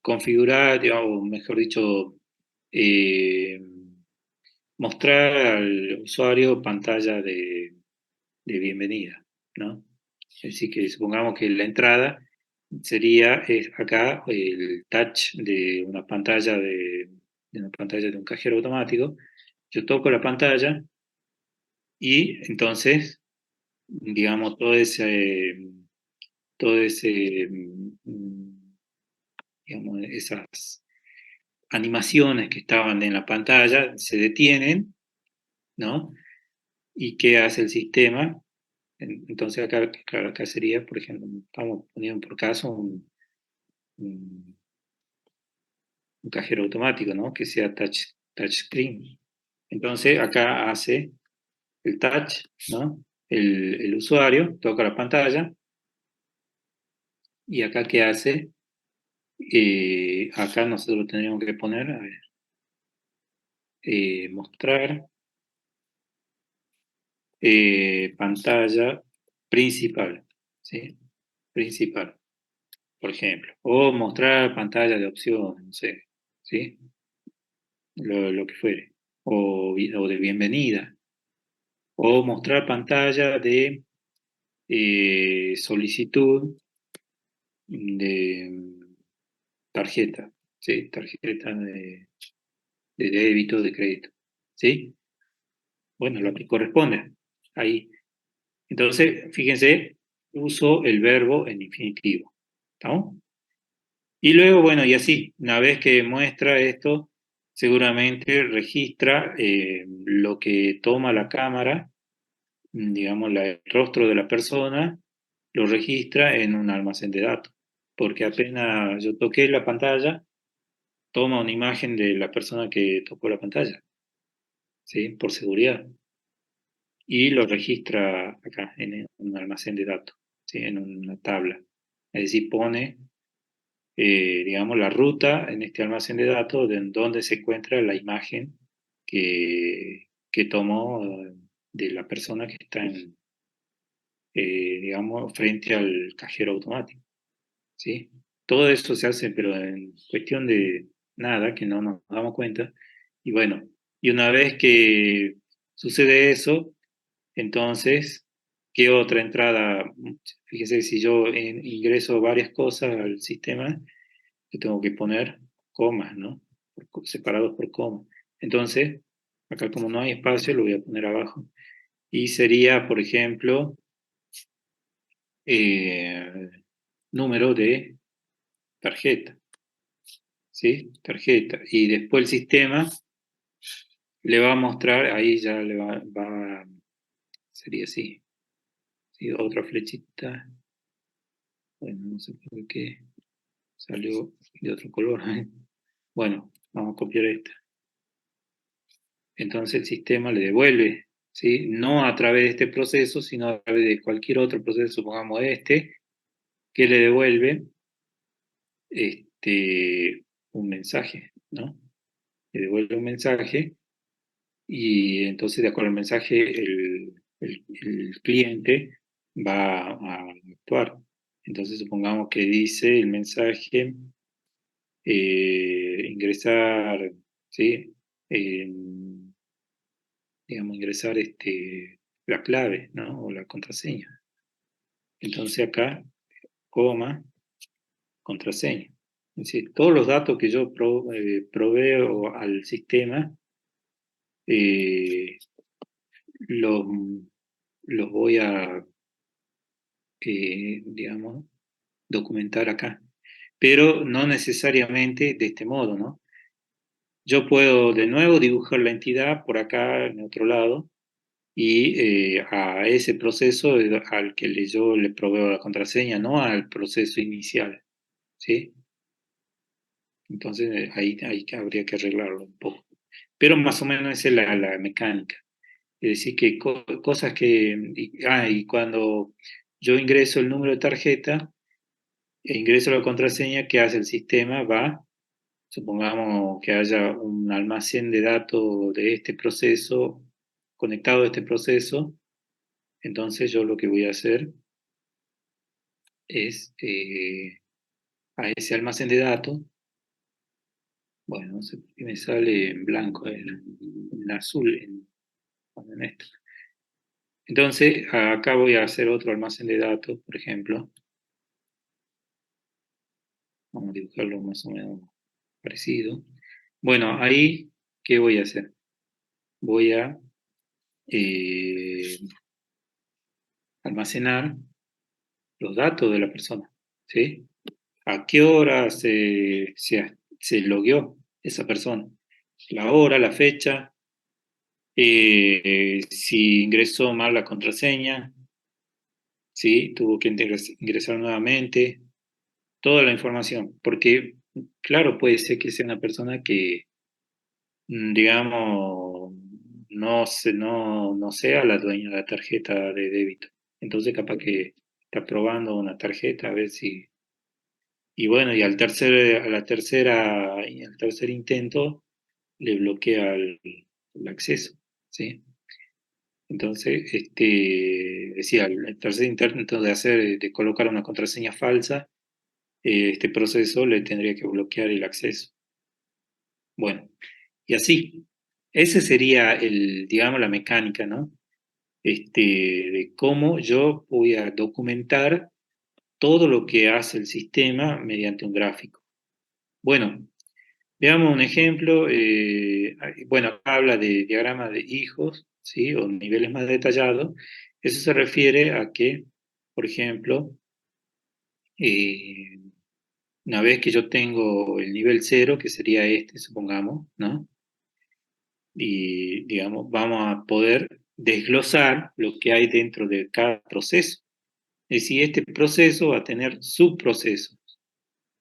configurar, o mejor dicho, eh, mostrar al usuario pantalla de bienvenida, ¿no? Es decir, que supongamos que la entrada sería acá el touch de una pantalla de una pantalla de un cajero automático. Yo toco la pantalla y entonces, digamos, todo ese, digamos, esas animaciones que estaban en la pantalla se detienen, ¿no? ¿Y qué hace el sistema? Entonces acá, claro, acá sería, por ejemplo, estamos poniendo por caso un, un cajero automático, ¿no? Que sea touchscreen. Entonces acá hace el touch, ¿no? El usuario toca la pantalla y acá qué hace. Acá nosotros tendríamos que poner, a ver, mostrar pantalla principal, ¿sí? Principal, por ejemplo. O mostrar pantalla de opción, no sé, ¿sí? Lo que fuere. O de bienvenida. O mostrar pantalla de solicitud de tarjeta, ¿sí? Tarjeta de débito, de crédito, ¿sí? Bueno, lo que corresponde. Ahí. Entonces, fíjense, uso el verbo en infinitivo. ¿Estamos? Y luego, bueno, y así, una vez que muestra esto, seguramente registra lo que toma la cámara, digamos, el rostro de la persona, lo registra en un almacén de datos. Porque apenas yo toqué la pantalla, toma una imagen de la persona que tocó la pantalla, ¿sí? Por seguridad. Y lo registra acá en un almacén de datos, ¿sí? En una tabla. Es decir, pone, digamos, la ruta en este almacén de datos de donde se encuentra la imagen que tomó de la persona que está digamos, frente al cajero automático, ¿sí? Todo eso se hace, pero en cuestión de nada, que no nos damos cuenta. Y bueno, y una vez que sucede eso, entonces, ¿qué otra entrada? Fíjese, si yo ingreso varias cosas al sistema, yo tengo que poner comas, ¿no? Separados por comas. Entonces, acá como no hay espacio, lo voy a poner abajo. Y sería, por ejemplo, número de tarjeta, ¿sí? Tarjeta. Y después el sistema le va a mostrar, ahí ya le sería así, ¿sí? Otra flechita, bueno, no sé por qué salió de otro color. Bueno, vamos a copiar esta. Entonces el sistema le devuelve, ¿sí? No a través de este proceso, sino a través de cualquier otro proceso, supongamos este, que le devuelve un mensaje, ¿no? Le devuelve un mensaje y entonces de acuerdo al mensaje el cliente va a actuar. Entonces supongamos que dice el mensaje ingresar, ¿sí? Digamos, ingresar la clave, ¿no? O la contraseña. Entonces acá, coma, contraseña. Es decir, todos los datos que yo proveo al sistema eh, los, los voy a, digamos, documentar acá. Pero no necesariamente de este modo, ¿no? Yo puedo de nuevo dibujar la entidad por acá en otro lado y a ese proceso al que yo le proveo la contraseña, no al proceso inicial, ¿sí? Entonces ahí habría que arreglarlo un poco. Pero más o menos esa es la mecánica. Es decir, que cosas que... y cuando yo ingreso el número de tarjeta e ingreso la contraseña, ¿qué hace el sistema? Supongamos que haya un almacén de datos de este proceso, conectado a este proceso, entonces yo lo que voy a hacer es a ese almacén de datos, bueno, no sé por qué me sale en blanco, en azul, en esto. Entonces, acá voy a hacer otro almacén de datos, por ejemplo. Vamos a dibujarlo más o menos parecido. Bueno, ahí, ¿qué voy a hacer? Voy a eh, almacenar los datos de la persona, ¿sí? ¿A qué hora se logueó esa persona? La hora, la fecha, si ingresó mal la contraseña, ¿sí? Tuvo que ingresar nuevamente, toda la información, porque, claro, puede ser que sea una persona que, digamos, no sea la dueña de la tarjeta de débito. Entonces, capaz que está probando una tarjeta a ver si... Y bueno, y al tercer intento le bloquea el acceso, ¿sí? Entonces, decía, el tercer intento de colocar una contraseña falsa, este proceso le tendría que bloquear el acceso. Bueno, y así. Ese sería digamos, la mecánica, ¿no? De cómo yo voy a documentar todo lo que hace el sistema mediante un gráfico. Bueno, veamos un ejemplo. Bueno, acá habla de diagrama de hijos, ¿sí? O niveles más detallados. Eso se refiere a que, por ejemplo, eh, una vez que yo tengo el nivel cero, que sería este, supongamos, ¿no? Y, digamos, vamos a poder desglosar lo que hay dentro de cada proceso. Es decir, este proceso va a tener subprocesos.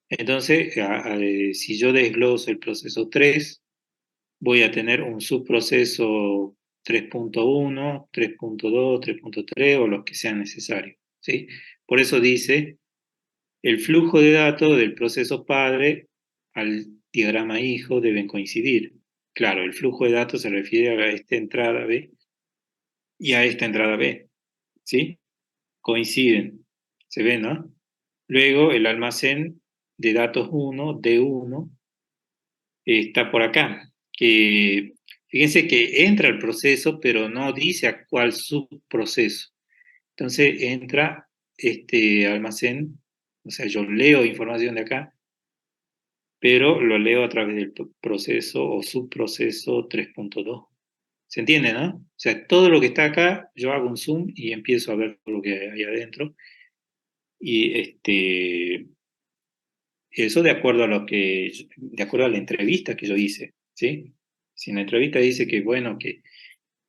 Entonces, si yo desgloso el proceso 3, voy a tener un subproceso 3.1, 3.2, 3.3 o los que sean necesarios, ¿sí? Por eso dice, el flujo de datos del proceso padre al diagrama hijo deben coincidir. Claro, el flujo de datos se refiere a esta entrada B y a esta entrada B, ¿sí? Coinciden, se ve, ¿no? Luego el almacén de datos 1, D1, está por acá, que fíjense que entra el proceso, pero no dice a cuál subproceso. Entonces entra este almacén, o sea, yo leo información de acá, pero lo leo a través del proceso o subproceso 3.2. ¿Se entiende, no? O sea, todo lo que está acá, yo hago un zoom y empiezo a ver lo que hay adentro. Y eso de acuerdo a de acuerdo a la entrevista que yo hice, ¿sí? Si en la entrevista dice que, bueno, que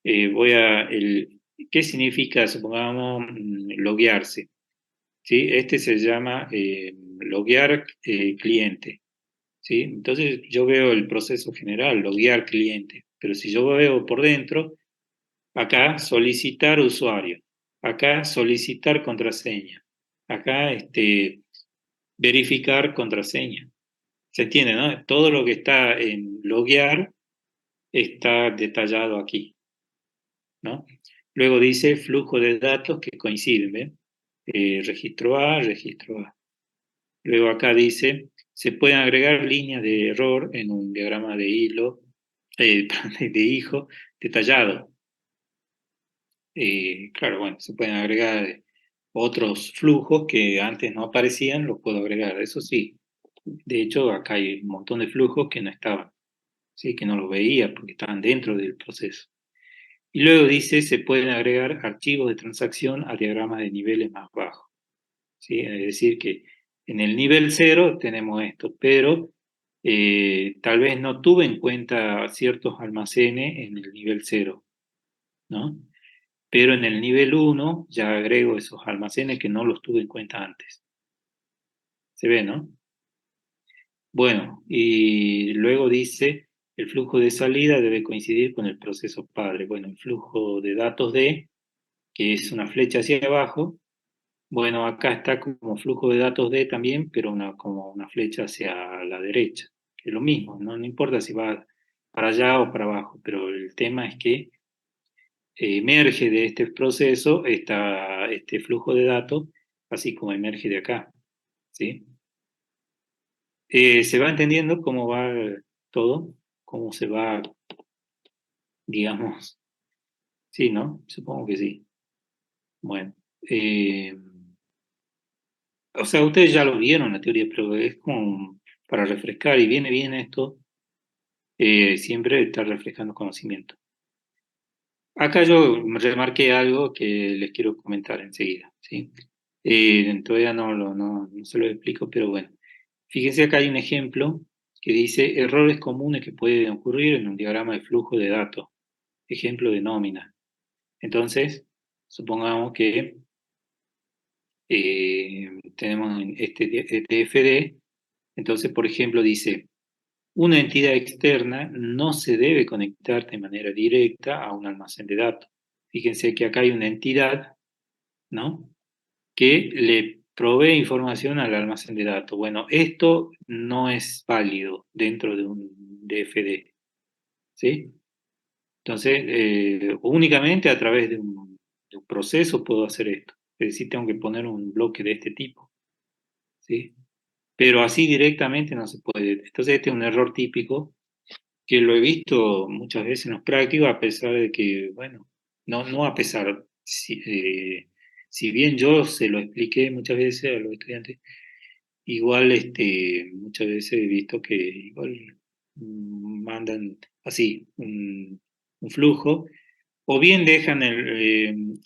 ¿qué significa, supongamos, loguearse? ¿Sí? Este se llama loguear cliente, ¿sí? Entonces yo veo el proceso general, loguear cliente, pero si yo veo por dentro, acá solicitar usuario, acá solicitar contraseña, acá verificar contraseña. ¿Se entiende, no? Todo lo que está en loguear está detallado aquí, ¿no? Luego dice flujo de datos que coinciden, ¿ven? Registro A, registro A. Luego acá dice, se pueden agregar líneas de error en un diagrama de hilo, de hijo detallado. Claro, bueno, se pueden agregar otros flujos que antes no aparecían, los puedo agregar, eso sí. De hecho, acá hay un montón de flujos que no estaban, ¿sí? Que no los veía porque estaban dentro del proceso. Y luego dice, se pueden agregar archivos de transacción a diagramas de niveles más bajos, ¿sí? Es decir, que en el nivel 0 tenemos esto, pero tal vez no tuve en cuenta ciertos almacenes en el nivel 0, ¿no? Pero en el nivel 1 ya agrego esos almacenes que no los tuve en cuenta antes. Se ve, ¿no? Bueno, y luego dice, el flujo de salida debe coincidir con el proceso padre. Bueno, el flujo de datos D, que es una flecha hacia abajo. Bueno, acá está como flujo de datos D también, pero como una flecha hacia la derecha, que es lo mismo, ¿no? No importa si va para allá o para abajo, pero el tema es que emerge de este proceso este flujo de datos, así como emerge de acá, ¿sí? ¿Se va entendiendo cómo va todo? ¿Cómo se va, digamos? Sí, ¿no? Supongo que sí. Bueno, o sea, ustedes ya lo vieron la teoría, pero es como para refrescar y viene bien esto, siempre estar refrescando conocimiento. Acá yo remarqué algo que les quiero comentar enseguida, ¿sí? Todavía no se lo explico, pero bueno. Fíjense, acá hay un ejemplo que dice errores comunes que pueden ocurrir en un diagrama de flujo de datos, ejemplo de nómina. Entonces, supongamos que tenemos este FD, entonces, por ejemplo, dice, una entidad externa no se debe conectar de manera directa a un almacén de datos. Fíjense que acá hay una entidad, ¿no? Que le provee información al almacén de datos. Bueno, esto no es válido dentro de un DFD, ¿sí? Entonces, únicamente a través de un proceso puedo hacer esto. Es decir, tengo que poner un bloque de este tipo, ¿sí? Pero así directamente no se puede. Entonces, este es un error típico que lo he visto muchas veces en los prácticos, a pesar de que, bueno, no a pesar, si bien yo se lo expliqué muchas veces a los estudiantes, igual muchas veces he visto que igual mandan así un flujo, o bien dejan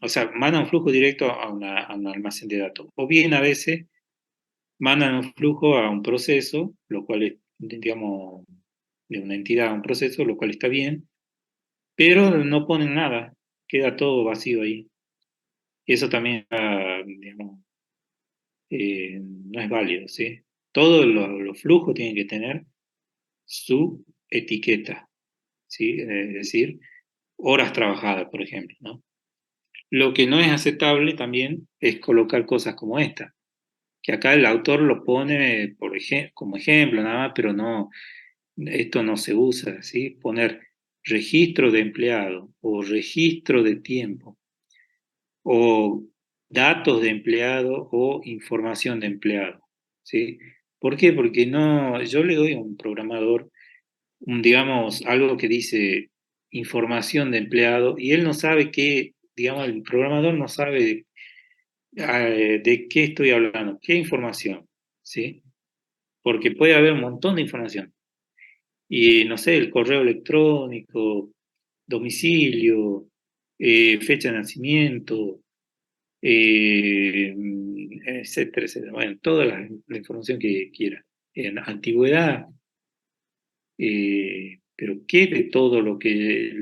o sea, mandan un flujo directo a un almacén de datos, o bien a veces mandan un flujo a un proceso, lo cual es, digamos, de una entidad a un proceso, lo cual está bien, pero no ponen nada, queda todo vacío ahí. Y eso también, digamos, no es válido, ¿sí? Todos los flujos tienen que tener su etiqueta, ¿sí? Es decir, horas trabajadas, por ejemplo, ¿no? Lo que no es aceptable también es colocar cosas como esta, que acá el autor lo pone como ejemplo nada más, pero no, esto no se usa, ¿sí? Poner registro de empleado o registro de tiempo o datos de empleado o información de empleado, ¿sí? ¿Por qué? Porque no, yo le doy a un programador, digamos, algo que dice información de empleado y él no sabe qué, digamos, el programador no sabe de qué estoy hablando, qué información, ¿sí? porque puede haber un montón de información. Y no sé, el correo electrónico, domicilio, fecha de nacimiento, etcétera, etcétera. Bueno, toda la información que quiera. En antigüedad, pero ¿qué de todo lo que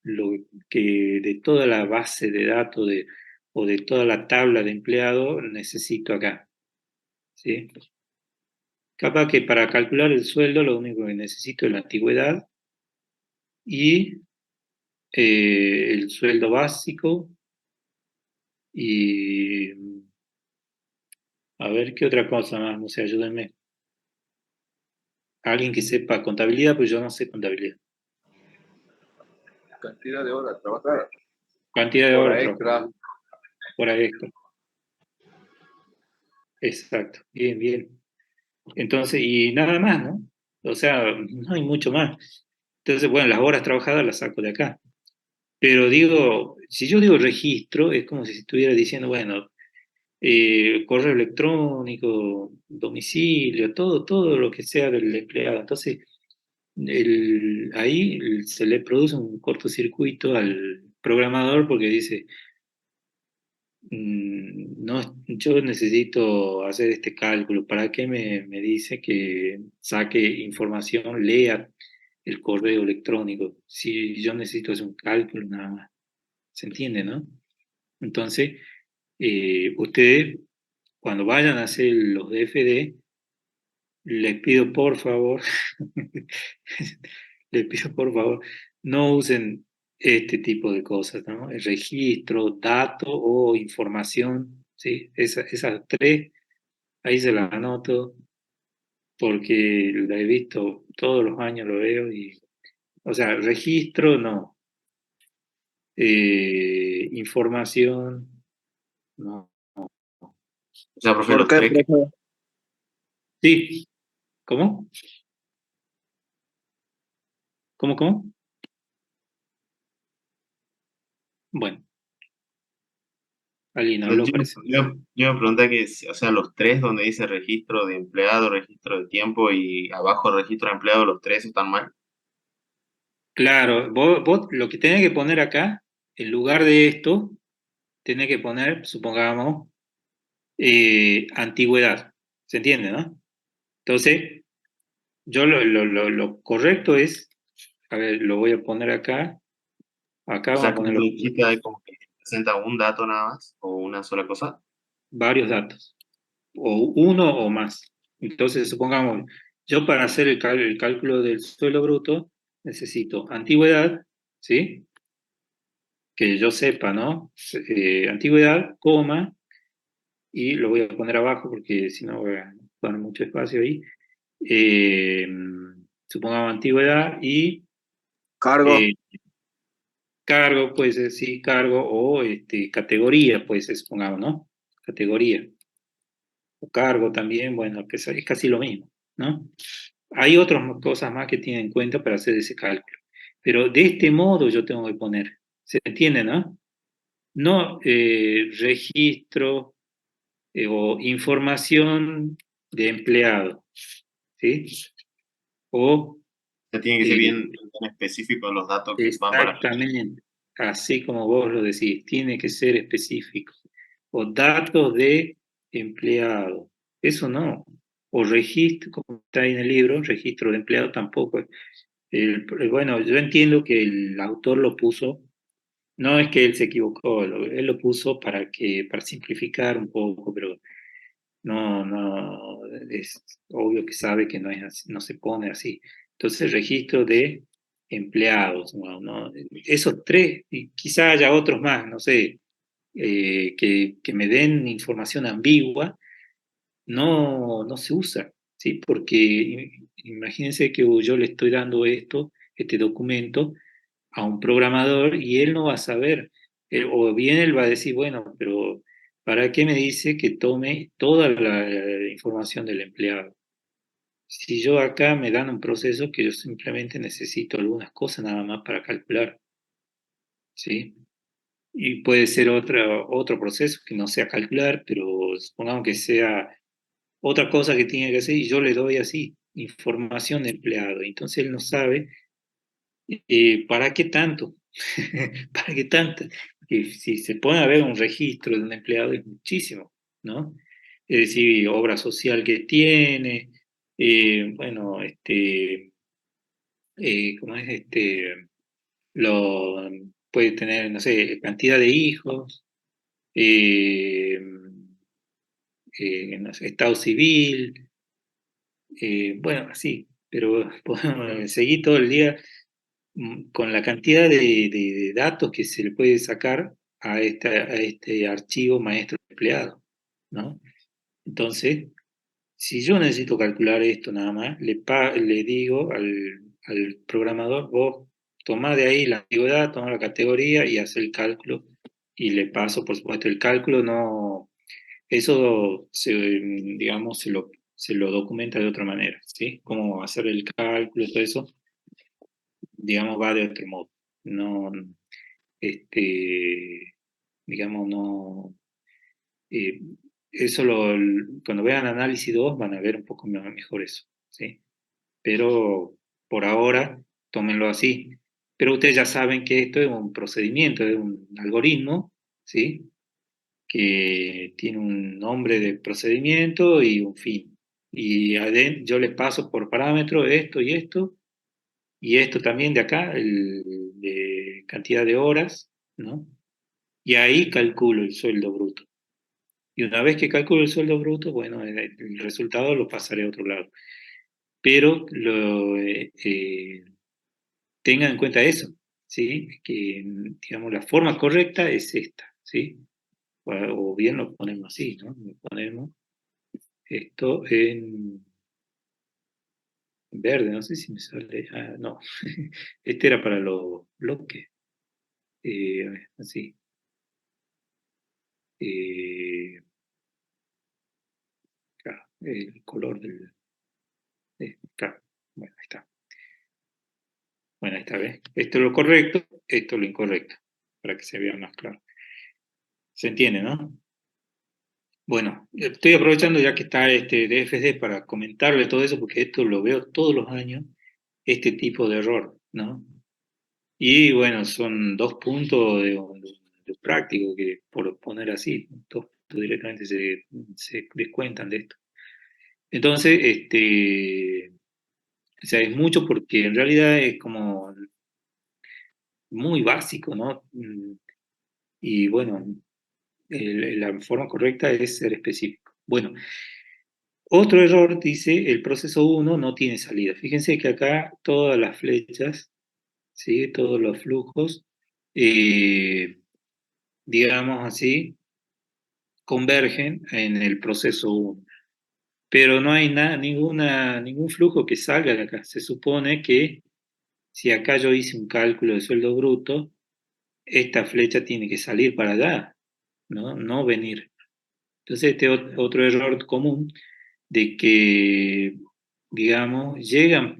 de toda la base de datos o de toda la tabla de empleados necesito acá? ¿Sí? Capaz que para calcular el sueldo lo único que necesito es la antigüedad y el sueldo básico y a ver qué otra cosa más, no sé, ayúdenme. Alguien que sepa contabilidad, pues yo no sé contabilidad. Cantidad de horas trabajadas. Cantidad de Hora horas extra. hora extra. Exacto, bien, bien. Entonces, y nada más, ¿no? O sea, no hay mucho más. Entonces, bueno, las horas trabajadas las saco de acá. Pero digo, si yo digo registro, es como si estuviera diciendo, bueno, correo electrónico, domicilio, todo lo que sea del empleado. Entonces, ahí se le produce un cortocircuito al programador porque dice, no, yo necesito hacer este cálculo, ¿para qué me dice que saque información, lea el correo electrónico? Si yo necesito hacer un cálculo nada más, ¿se entiende, no? Entonces, ustedes, cuando vayan a hacer los DFD, les pido por favor, les pido por favor, no usen este tipo de cosas, ¿no? El registro, dato o información, ¿sí? Esas tres, ahí se las anoto, porque la he visto todos los años, lo veo, y, o sea, registro no, información, no. O sea, profe, ¿Por los qué, tres que... profe? Sí, ¿cómo? ¿Cómo? Bueno, alguien Yo, habló, parece. yo me pregunté que, o sea, los tres donde dice registro de empleado, registro de tiempo y abajo registro de empleado, los tres están mal. Claro, vos lo que tenés que poner acá, en lugar de esto, tenés que poner, supongamos, antigüedad. ¿Se entiende, no? Entonces, yo lo correcto es, a ver, lo voy a poner acá, acá O vamos a sea, como poner que chica hay como que presenta un dato nada más o una sola cosa. varios datos, o uno o más. Entonces, supongamos, yo para hacer el cálculo del suelo bruto necesito antigüedad, ¿sí? Que yo sepa, ¿no? Antigüedad, coma, y lo voy a poner abajo porque si no voy a poner mucho espacio ahí. Eh, Supongamos antigüedad y Cargo. eh, cargo, puede ser, sí, cargo, o categoría, puede ser, supongamos, ¿no? Categoría. O cargo también, bueno, que es casi lo mismo, ¿no? Hay otras cosas más que tienen en cuenta para hacer ese cálculo. Pero de este modo yo tengo que poner, ¿se entiende, no? No registro o información de empleado, ¿sí? O O sea, tiene que ser eh, bien específico los datos que van para... exactamente, así como vos lo decís, tiene que ser específico. O datos de empleado, eso no. O registro, como está ahí en el libro, registro de empleado tampoco. Bueno, yo entiendo que el autor lo puso, no es que él se equivocó, él lo puso para simplificar un poco, pero no, es obvio que sabe que no es así, no se pone así. Entonces, registro de empleados, ¿no? Esos tres, y quizá haya otros más, no sé, que me den información ambigua, no se usa, ¿sí? Porque imagínense que yo le estoy dando este documento, a un programador y él no va a saber, o bien él va a decir, bueno, pero ¿para qué me dice que tome toda la información del empleado? Si yo acá me dan un proceso que yo simplemente necesito algunas cosas nada más para calcular, ¿sí? Y puede ser otro proceso que no sea calcular, pero supongamos que sea otra cosa que tiene que hacer y yo le doy así, información de empleado. Entonces él no sabe para qué tanto, para qué tanto. Porque si se pone a ver un registro de un empleado es muchísimo, ¿no? Es decir, obra social que tiene, bueno, ¿cómo es? Lo, puede tener, no sé, cantidad de hijos, eh, no sé, estado civil, bueno, así, pero podemos seguir todo el día con la cantidad de datos que se le puede sacar a este archivo maestro empleado, ¿no? Entonces, si yo necesito calcular esto nada más, le digo al programador, vos tomá de ahí la antigüedad, tomá la categoría y haz el cálculo y le paso, por supuesto, el cálculo no, eso digamos, se lo documenta de otra manera, ¿sí? Cómo hacer el cálculo, todo eso, digamos, va de otro modo. No, digamos, no, eh, eso cuando vean análisis 2 van a ver un poco mejor eso, ¿sí? Pero por ahora, tómenlo así. Pero ustedes ya saben que esto es un procedimiento, es un algoritmo, ¿sí? Que tiene un nombre de procedimiento y un fin. Y yo les paso por parámetro esto y esto también de acá, de cantidad de horas, ¿no? Y ahí calculo el sueldo bruto. Y una vez que calculo el sueldo bruto, bueno, el resultado lo pasaré a otro lado. Pero tengan en cuenta eso, ¿sí? Que, digamos, la forma correcta es esta, ¿sí? O bien lo ponemos así, ¿no? Lo ponemos esto en verde, no sé si me sale. Ah, no. Este era para los bloques. A ver, así. Acá, el color del. Acá. Bueno, ahí está. Bueno, ahí está, ¿ves? Esto es lo correcto, esto es lo incorrecto, para que se vea más claro. ¿Se entiende, no? Bueno, estoy aprovechando ya que está este DFD para comentarle todo eso, porque esto lo veo todos los años, este tipo de error, ¿no? Y bueno, son 2 puntos de práctico que, por poner así, 2 puntos directamente se descuentan de esto. Entonces, o sea, es mucho porque en realidad es como muy básico, ¿no? Y bueno, la forma correcta es ser específico. Bueno, otro error dice el proceso uno no tiene salida. Fíjense que acá todas las flechas, ¿sí? Todos los flujos, eh, digamos así, convergen en el proceso uno. Pero no hay ningún flujo que salga de acá. Se supone que si acá yo hice un cálculo de sueldo bruto, esta flecha tiene que salir para allá, ¿no? No venir. Entonces, este otro error común de que, digamos, llegan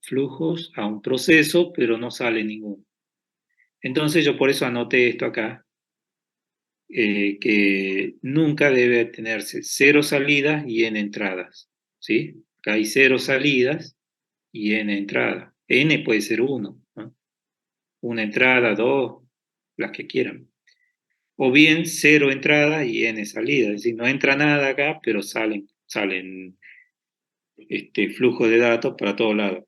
flujos a un proceso, pero no sale ninguno. Entonces, yo por eso anoté esto acá, que nunca debe tenerse 0 salidas y n entradas, ¿sí? Acá hay 0 salidas y n entradas. N puede ser 1, ¿no? Una entrada, 2, las que quieran. O bien 0 entradas y n salidas, es decir, no entra nada acá, pero salen flujo de datos para todos lados.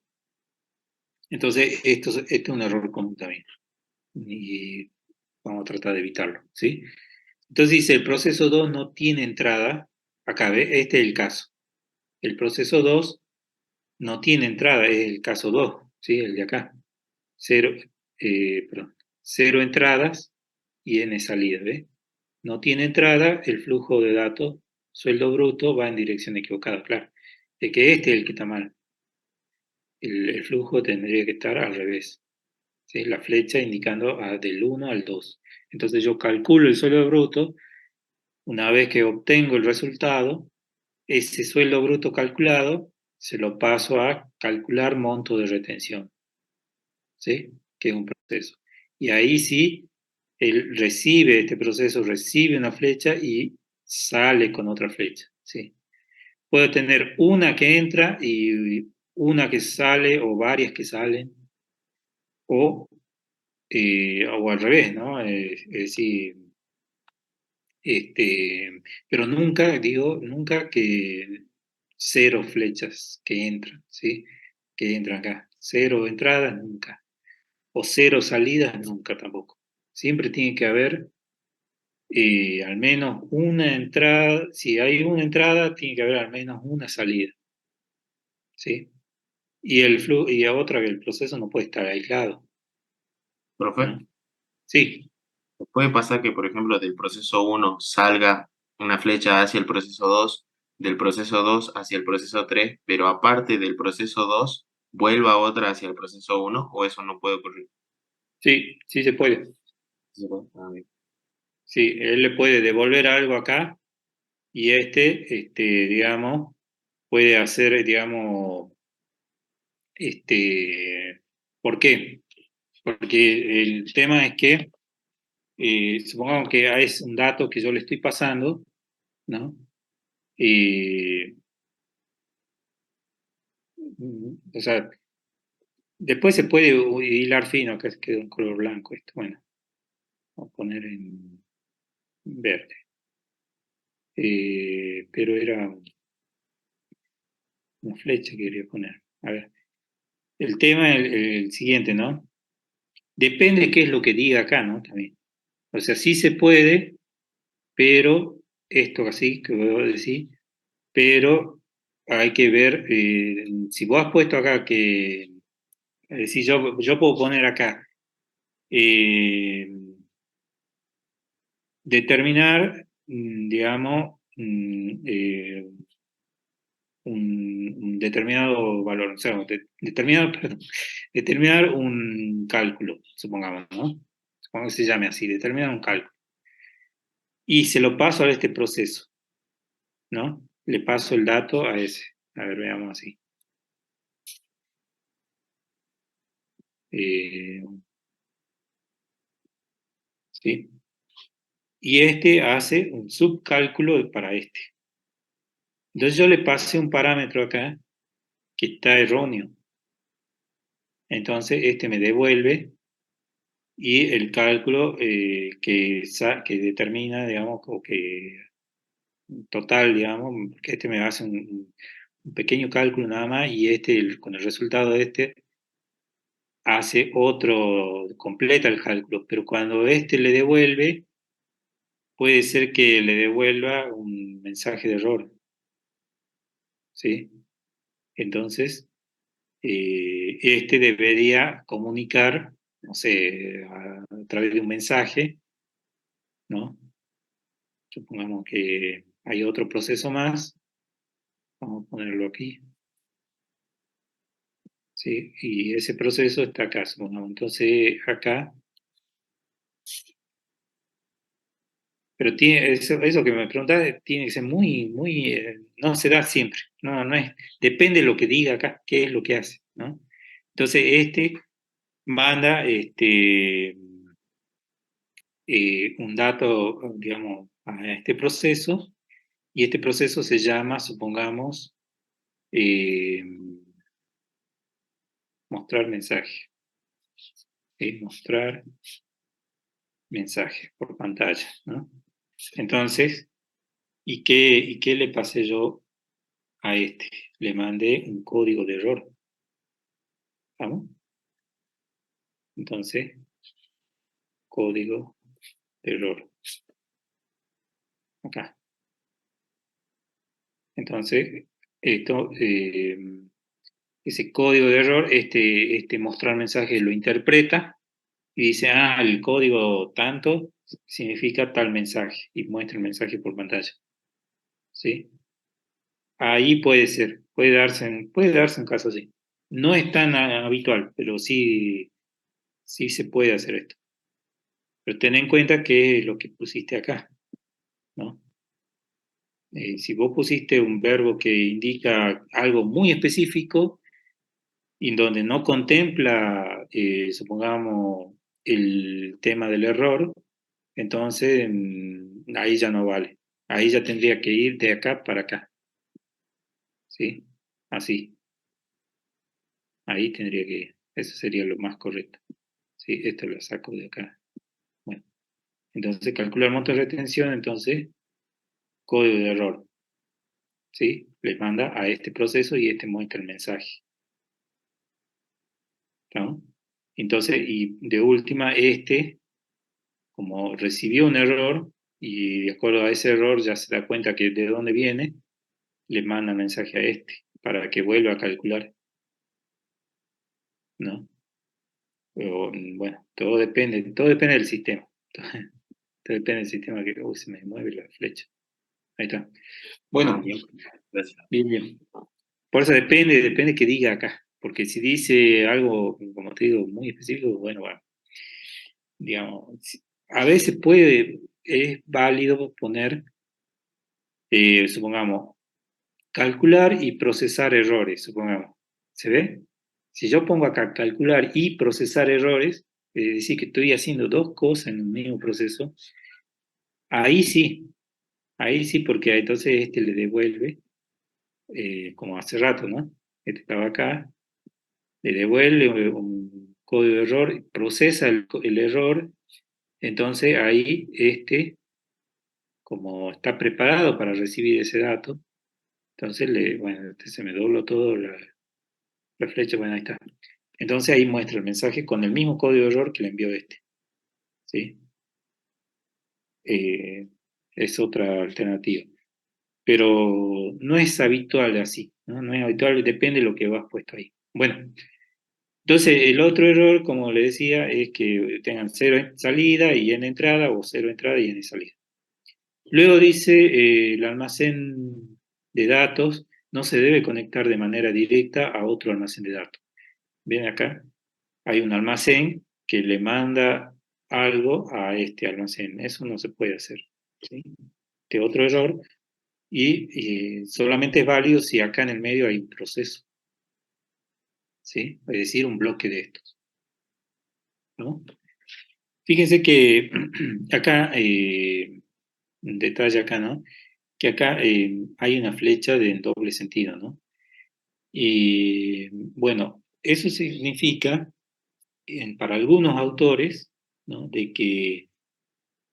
Entonces, esto es un error común también. Y vamos a tratar de evitarlo, ¿sí? Entonces dice, el proceso 2 no tiene entrada. Acá, ¿ve? Este es el caso. El proceso 2 no tiene entrada, es el caso 2, ¿sí? El de acá. Cero, perdón, 0 entradas y n salidas, ¿ve? No tiene entrada, el flujo de datos, sueldo bruto, va en dirección equivocada, claro. Es que este es el que está mal. El flujo tendría que estar al revés, ¿sí? La flecha indicando del 1 al 2. Entonces yo calculo el sueldo bruto, una vez que obtengo el resultado, ese sueldo bruto calculado se lo paso a calcular monto de retención, ¿sí? Que es un proceso. Y ahí sí, él recibe, este proceso recibe una flecha y sale con otra flecha, ¿sí? Puedo tener una que entra y una que sale, o varias que salen, o al revés, ¿no? Es decir, pero nunca, digo, nunca que cero flechas que entran, ¿sí? Que entran acá. Cero entradas, nunca. O cero salidas, nunca tampoco. Siempre tiene que haber al menos una entrada. Si hay una entrada, tiene que haber al menos una salida, ¿sí? Y a otra, que el proceso no puede estar aislado, Profe, ¿no? Sí, puede pasar que, por ejemplo, del proceso uno salga una flecha hacia el proceso 2, del proceso 2 hacia el proceso 3, pero aparte del proceso 2 vuelva otra hacia el proceso uno, o eso no puede ocurrir. sí, sí se puede. Sí, ¿no? Ah, bien. Sí, él le puede devolver algo acá y digamos, puede hacer, digamos, ¿por qué? Porque el tema es que, supongamos que es un dato que yo le estoy pasando, ¿no? Eh, o sea, después se puede hilar fino, acá quedó en color blanco esto, bueno, vamos a poner en verde. Pero era una flecha que quería poner. A ver, el tema es el siguiente, ¿no? Depende de qué es lo que diga acá, ¿no? También. O sea, sí se puede, pero esto así, que voy a decir, pero hay que ver, si vos has puesto acá que, es decir, yo puedo poner acá, eh, determinar, digamos, un determinado valor, o sea, perdón, determinar un cálculo, supongamos, ¿no? Supongamos que se llame así, determinar un cálculo. Y se lo paso a este proceso, ¿no? Le paso el dato a ese. A ver, veamos así. Eh, ¿Sí? Y este hace un subcálculo para este. Entonces yo le pasé un parámetro acá que está erróneo. Entonces este me devuelve y el cálculo que determina, digamos, o que total, digamos, que este me hace un pequeño cálculo nada más y con el resultado de este hace otro, completa el cálculo, pero cuando este le devuelve, puede ser que le devuelva un mensaje de error, ¿sí? Entonces, este debería comunicar, no sé, a través de un mensaje, ¿no? Supongamos que hay otro proceso más, vamos a ponerlo aquí, ¿sí? Y ese proceso está acá, supongamos. Entonces, acá, pero eso que me preguntás tiene que ser muy, muy, no se da siempre, no es, depende de lo que diga acá, qué es lo que hace, ¿no? Entonces, manda un dato, digamos, a este proceso, y este proceso se llama, supongamos, eh, mostrar mensaje. Mostrar mensaje por pantalla, ¿no? Entonces, ¿y qué le pasé yo a este? Le mandé un código de error, ¿vamos? Entonces, código de error, acá. Entonces, esto, ese código de error, mostrar mensaje lo interpreta y dice, el código tanto significa tal mensaje y muestra el mensaje por pantalla, ¿sí? Ahí puede ser, puede darse un caso así. No es tan habitual, pero sí, sí se puede hacer esto. Pero ten en cuenta que es lo que pusiste acá, ¿no? Si vos pusiste un verbo que indica algo muy específico y donde no contempla, supongamos, el tema del error, entonces ahí ya no vale. Ahí ya tendría que ir de acá para acá. ¿sí? Así. Ahí tendría que ir. Eso sería lo más correcto. ¿Sí? Esto lo saco de acá. Bueno, entonces calcular monto de retención, entonces código de error. ¿Sí? Le manda a este proceso y este muestra el mensaje. ¿No? Entonces, y de última, como recibió un error, y de acuerdo a ese error ya se da cuenta que de dónde viene, le manda mensaje a para que vuelva a calcular, ¿no? Pero, bueno, todo depende del sistema. Todo depende del sistema que, uy, se me mueve la flecha. Ahí está. Bueno, Bien, gracias. bien, bien. Por eso depende que diga acá. Porque si dice algo, como te digo, muy específico, bueno, digamos, a veces es válido poner, supongamos, calcular y procesar errores, supongamos. ¿Se ve? Si yo pongo acá calcular y procesar errores, es decir, que estoy haciendo dos cosas en un mismo proceso, ahí sí, porque entonces le devuelve, como hace rato, ¿no? Este estaba acá, le devuelve un código de error, procesa el error, entonces ahí como está preparado para recibir ese dato, entonces bueno, se me dobló todo la flecha, bueno, ahí está. Entonces ahí muestra el mensaje con el mismo código de error que le envió ¿sí? Eh, es otra alternativa. Pero no es habitual así, ¿no? No es habitual, depende de lo que vas puesto ahí. Bueno, entonces el otro error, como le decía, es que tengan 0 en salida y n entrada, o 0 entrada y n salida. Luego dice, el almacén de datos no se debe conectar de manera directa a otro almacén de datos. Ven acá, hay un almacén que le manda algo a este almacén. Eso no se puede hacer, ¿sí? Este otro error, y solamente es válido si acá en el medio hay un proceso, ¿sí? Es decir, un bloque de estos, ¿no? Fíjense que acá, un detalle acá, ¿no? Que acá hay una flecha de en doble sentido, ¿no? Y bueno, eso significa, para algunos autores, ¿no? De que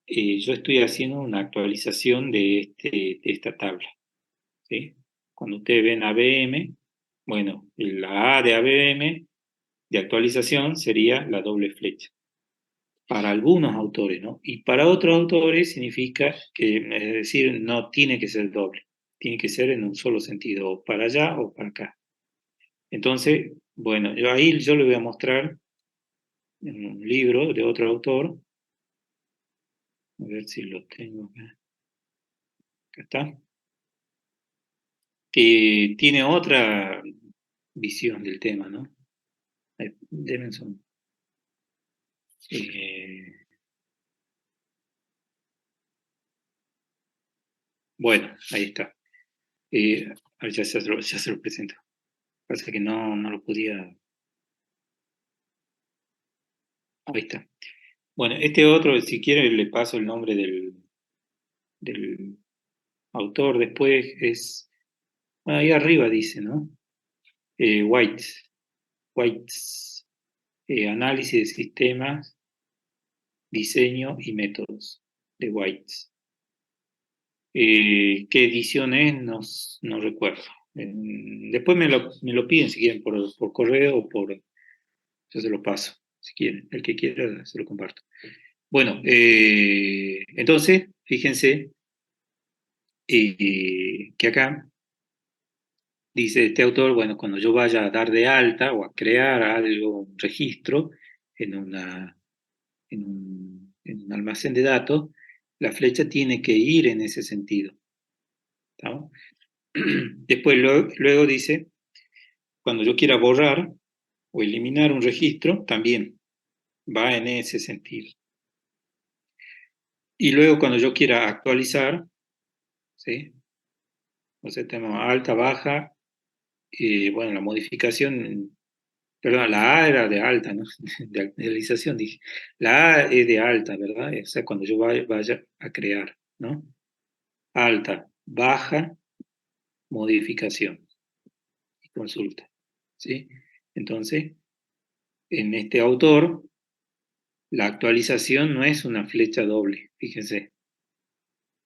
yo estoy haciendo una actualización de esta tabla, ¿sí? Cuando ustedes ven ABM, bueno, la A de ABM de actualización sería la doble flecha. Para algunos autores, ¿no? Y para otros autores significa que, es decir, no tiene que ser doble, tiene que ser en un solo sentido, o para allá o para acá. Entonces, bueno, ahí yo le voy a mostrar en un libro de otro autor, a ver si lo tengo acá, acá está, que tiene otra visión del tema, ¿no? Denme un segundo. Bueno, ahí está. A ver, ya se lo presento. Parece que no lo podía. Ahí está. Bueno, este otro, si quiere, le paso el nombre del autor después, ahí arriba dice, ¿no? White's, análisis de sistemas, diseño y métodos de White's. ¿Qué edición es? No recuerdo. Después me lo piden si quieren por correo o yo se lo paso, si quieren. El que quiera se lo comparto. Bueno, entonces, fíjense que acá dice este autor, bueno, cuando yo vaya a dar de alta o a crear algo, un registro en, en un almacén de datos, la flecha tiene que ir en ese sentido. ¿No? Después luego dice, cuando yo quiera borrar o eliminar un registro, también va en ese sentido. Y luego cuando yo quiera actualizar, ¿sí? O sea, tenemos alta, baja, y bueno, la modificación, perdón, la A era de alta, ¿no? De actualización, dije. La A es de alta, ¿verdad? O sea, cuando yo vaya a crear, ¿no? Alta, baja, modificación. y consulta, ¿sí? Entonces, en este autor, la actualización no es una flecha doble, fíjense.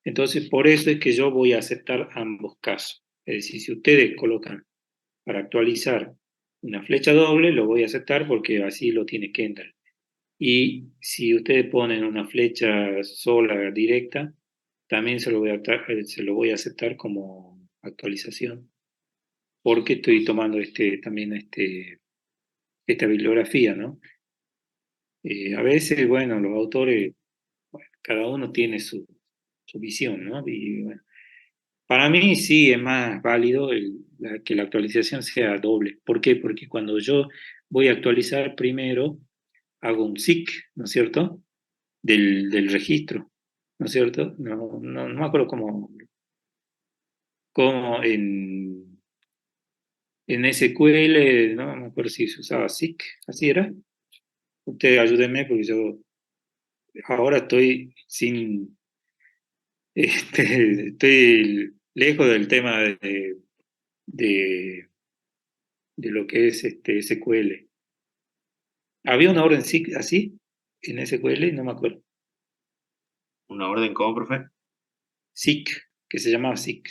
Entonces, por eso es que yo voy a aceptar ambos casos. Es decir, si ustedes colocan para actualizar una flecha doble, lo voy a aceptar porque así lo tiene Kendall. Y si ustedes ponen una flecha sola directa, también se lo voy a aceptar como actualización, porque estoy tomando también esta bibliografía, ¿no? A veces, bueno, los autores, bueno, cada uno tiene su visión, ¿no? Y bueno, para mí sí es más válido que la actualización sea doble. ¿Por qué? Porque cuando yo voy a actualizar primero, hago un SIC, ¿no es cierto? Del registro, ¿no es cierto? No me acuerdo cómo en SQL, no me acuerdo si se usaba SIC, así era. Ustedes ayúdenme porque yo ahora estoy estoy lejos del tema de, de lo que es SQL. Había una orden SIC así en SQL, no me acuerdo. ¿Una orden cómo, profe? SIC, que se llamaba SIC.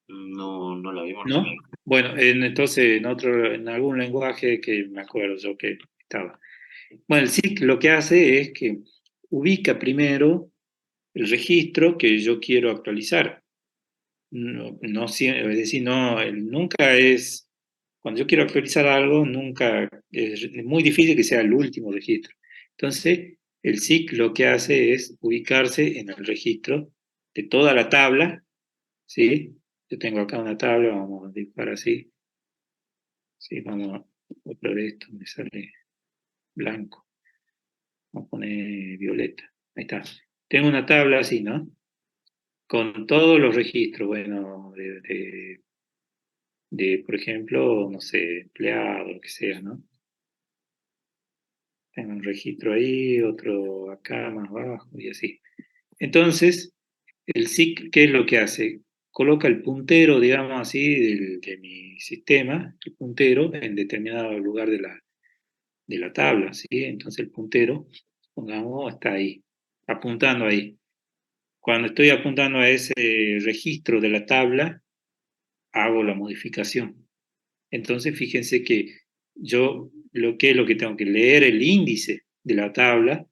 No, no la vimos ¿No? nosotros. Bueno, entonces en algún lenguaje que me acuerdo yo que estaba. Bueno, el SIC lo que hace es que ubica primero el registro que yo quiero actualizar. Es decir, nunca es, cuando yo quiero actualizar algo, nunca, es muy difícil que sea el último registro. Entonces, el SIC lo que hace es ubicarse en el registro de toda la tabla, ¿sí? Yo tengo acá una tabla, vamos a dibujar así, ¿sí? Vamos a poner esto, me sale blanco, vamos a poner violeta, ahí está. Tengo una tabla así, ¿no? Con todos los registros, bueno, por ejemplo, no sé, empleado, lo que sea, ¿no? Tengo un registro ahí, otro acá más abajo y así. Entonces, el SIC, ¿qué es lo que hace? Coloca el puntero, digamos así, de mi sistema, el puntero en determinado lugar de la tabla, ¿sí? Entonces el puntero, pongamos, está ahí, apuntando ahí. Cuando estoy apuntando a ese registro de la tabla, hago la modificación. Entonces, fíjense que yo lo que tengo que leer el índice de la tabla,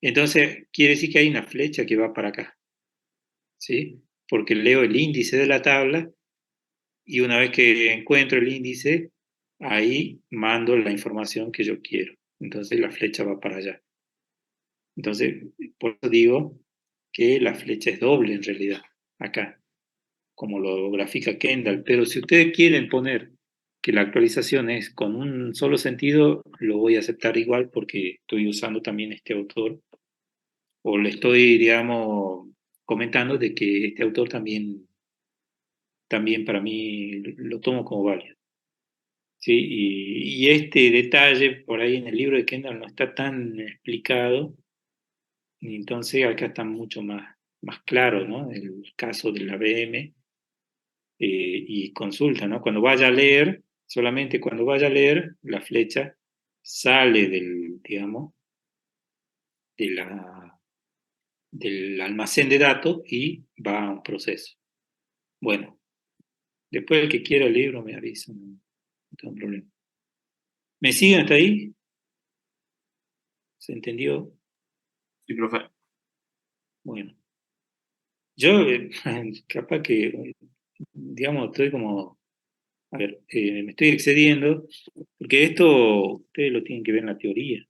entonces quiere decir que hay una flecha que va para acá, ¿sí? Porque leo el índice de la tabla y una vez que encuentro el índice, ahí mando la información que yo quiero. Entonces la flecha va para allá. Entonces, por eso digo que la flecha es doble en realidad, acá, como lo grafica Kendall. Pero si ustedes quieren poner que la actualización es con un solo sentido, lo voy a aceptar igual porque estoy usando también este autor, o le estoy, digamos, comentando de que este autor también para mí lo tomo como válido. ¿Sí? Y este detalle por ahí en el libro de Kendall no está tan explicado, y entonces acá está mucho más claro, ¿no? El caso de la BM y consulta, ¿no? Cuando vaya a leer, solamente cuando vaya a leer, la flecha sale digamos, de del almacén de datos y va a un proceso. Bueno, después el que quiera el libro me avisa, no tengo problema. ¿Me siguen hasta ahí? ¿Se entendió? Sí, profe. Bueno, yo capaz que, digamos, estoy como, a ver, me estoy excediendo, porque esto ustedes lo tienen que ver en la teoría,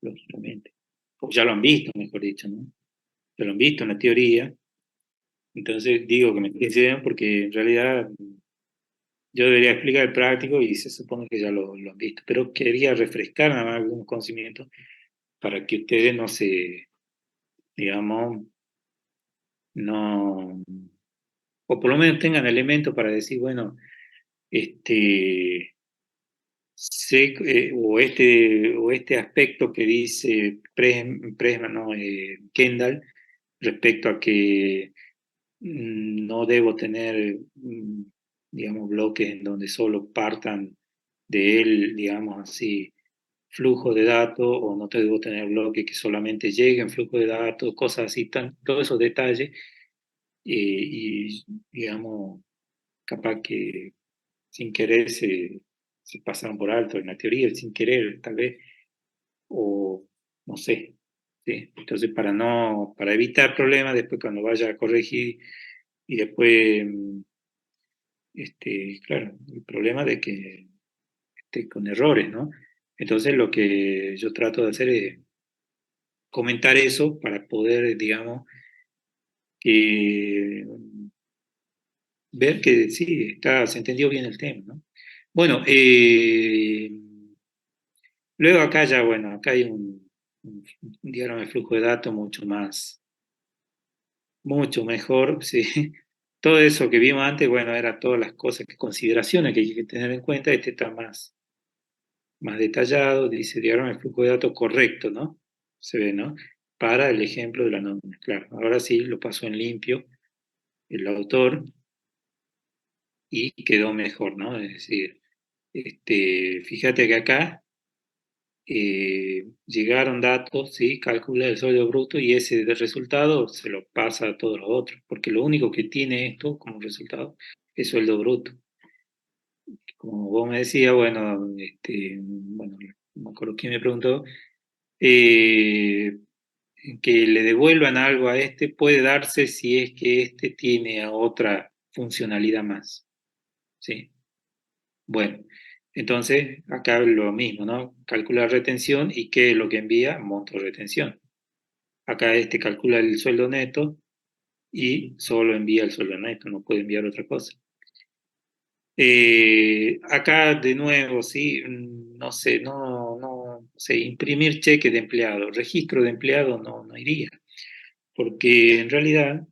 lógicamente. O ya lo han visto, mejor dicho, ¿no? Ya lo han visto en la teoría. Entonces digo que me estoy excediendo porque en realidad yo debería explicar el práctico y se supone que ya lo han visto. Pero quería refrescar nada más algunos conocimientos para que ustedes no se, digamos, no, o por lo menos tengan elementos para decir, bueno, este, o este aspecto que dice Pressman, no, Kendall, respecto a que no debo tener, digamos, bloques en donde solo partan de él, digamos así, flujo de datos, o no te debo tener bloques que solamente lleguen flujo de datos, cosas así, todos esos detalles, y digamos, capaz que sin querer se pasaron por alto en la teoría, sin querer tal vez, o no sé, ¿sí? Entonces para evitar problemas después cuando vaya a corregir y después, claro, el problema de que esté con errores, ¿no? Entonces lo que yo trato de hacer es comentar eso para poder, digamos, que ver que sí, se entendió bien el tema, ¿no? Bueno, luego acá ya, bueno, acá hay un diagrama de flujo de datos mucho mejor, sí. Todo eso que vimos antes, bueno, era todas las cosas, consideraciones que hay que tener en cuenta. Este está más detallado, dice diagrama de flujo de datos correcto, ¿no? Se ve, ¿no? Para el ejemplo de la nómina, claro. Ahora sí, lo pasó en limpio el autor y quedó mejor, ¿no? Es decir, fíjate que acá llegaron datos, ¿sí? Calcula el sueldo bruto y ese resultado se lo pasa a todos los otros, porque lo único que tiene esto como resultado es sueldo bruto. Como vos me decías, bueno, bueno, no me acuerdo quién me preguntó, eh, que le devuelvan algo a este puede darse si es que este tiene otra funcionalidad más, ¿sí? Bueno, entonces acá lo mismo, ¿no? Calcular retención y qué es lo que envía, monto de retención. Acá calcula el sueldo neto y solo envía el sueldo neto, no puede enviar otra cosa. Acá de nuevo, sí, no sé, no sé, imprimir cheque de empleado, registro de empleado no iría, porque en realidad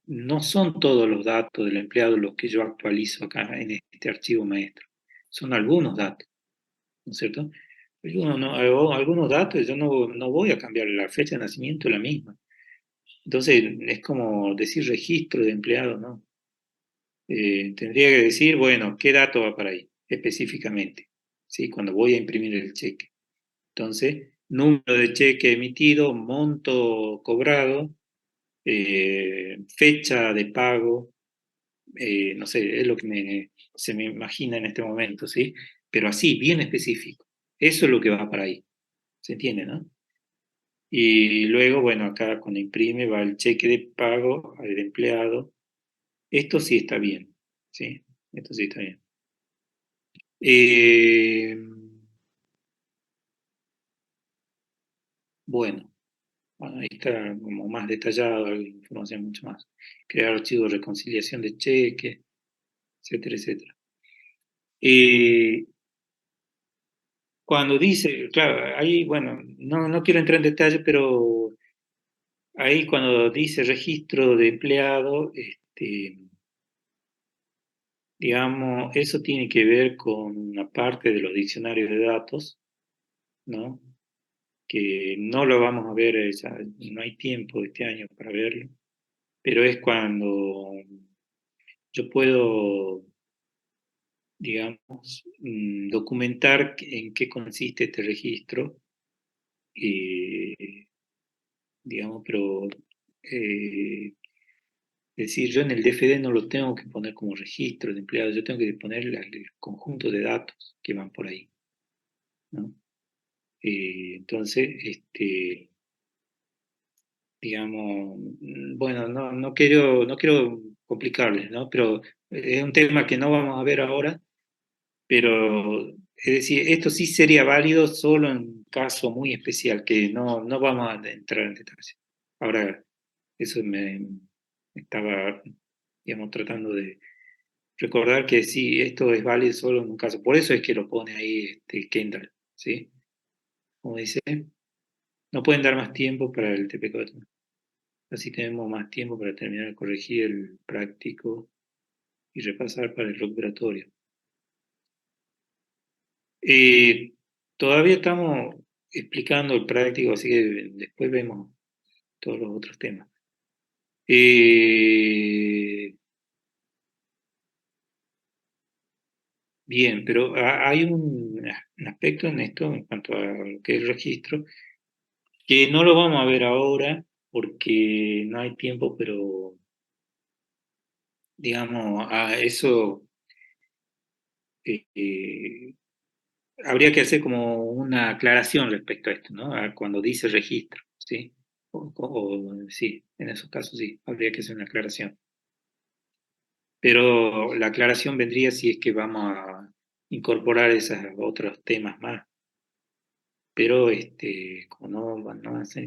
no son todos los datos del empleado los que yo actualizo acá en este archivo maestro, son algunos datos, ¿no es cierto? Algunos datos yo no voy a cambiar la fecha de nacimiento, es la misma. Entonces es como decir registro de empleado, ¿no? Tendría que decir, bueno, ¿qué dato va para ahí específicamente? ¿Sí? Cuando voy a imprimir el cheque. Entonces, número de cheque emitido, monto cobrado, fecha de pago, no sé, es lo que se me imagina en este momento, ¿sí? Pero así, bien específico. Eso es lo que va para ahí. ¿Se entiende, no? Y luego, bueno, acá cuando imprime va el cheque de pago al empleado. Esto sí está bien, ¿sí? Esto sí está bien. Eh, bueno, ahí está como más detallado, la información mucho más. Crear archivos de reconciliación de cheques, etcétera, etcétera. Cuando dice, claro, ahí, bueno, no quiero entrar en detalle, pero ahí cuando dice registro de empleado, digamos, eso tiene que ver con una parte de los diccionarios de datos, ¿no? Que no lo vamos a ver, no hay tiempo este año para verlo, pero es cuando yo puedo, digamos, documentar en qué consiste este registro, digamos, pero es decir, yo en el DFD no lo tengo que poner como registro de empleados, yo tengo que poner el conjunto de datos que van por ahí, ¿no? Entonces, digamos, bueno, no quiero complicarles, ¿no? Pero es un tema que no vamos a ver ahora, pero es decir, esto sí sería válido solo en un caso muy especial, que no vamos a entrar en detalle. Ahora, eso me estaba, digamos, tratando de recordar que sí, esto es válido solo en un caso. Por eso es que lo pone ahí Kendall, ¿sí? Como dice, no pueden dar más tiempo para el TP4. Así tenemos más tiempo para terminar de corregir el práctico y repasar para el recuperatorio. Todavía estamos explicando el práctico, así que después vemos todos los otros temas. Bien, pero hay un aspecto en esto, en cuanto a lo que es el registro, que no lo vamos a ver ahora porque no hay tiempo, pero digamos, a eso habría que hacer como una aclaración respecto a esto, ¿no? Cuando dice registro, ¿sí? Sí, en esos casos sí, habría que hacer una aclaración. Pero la aclaración vendría si es que vamos a incorporar esos otros temas más. Pero como no van a ser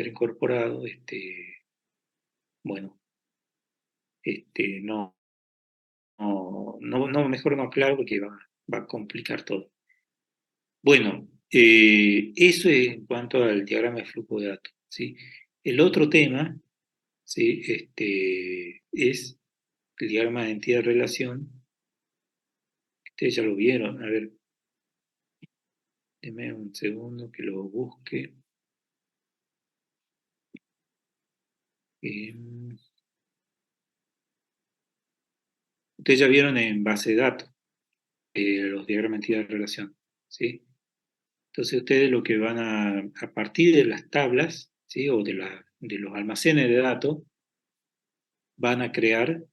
incorporados, bueno, mejor no aclaro porque va a complicar todo. Bueno, eso es en cuanto al diagrama de flujo de datos, ¿sí? El otro tema, ¿sí? Es el diagrama de entidad-relación. Ustedes ya lo vieron. A ver, denme un segundo que lo busque. Ustedes ya vieron en base de datos los diagramas de entidad-relación, ¿sí? Entonces ustedes lo que van a partir de las tablas, ¿sí? O de los almacenes de datos, van a crear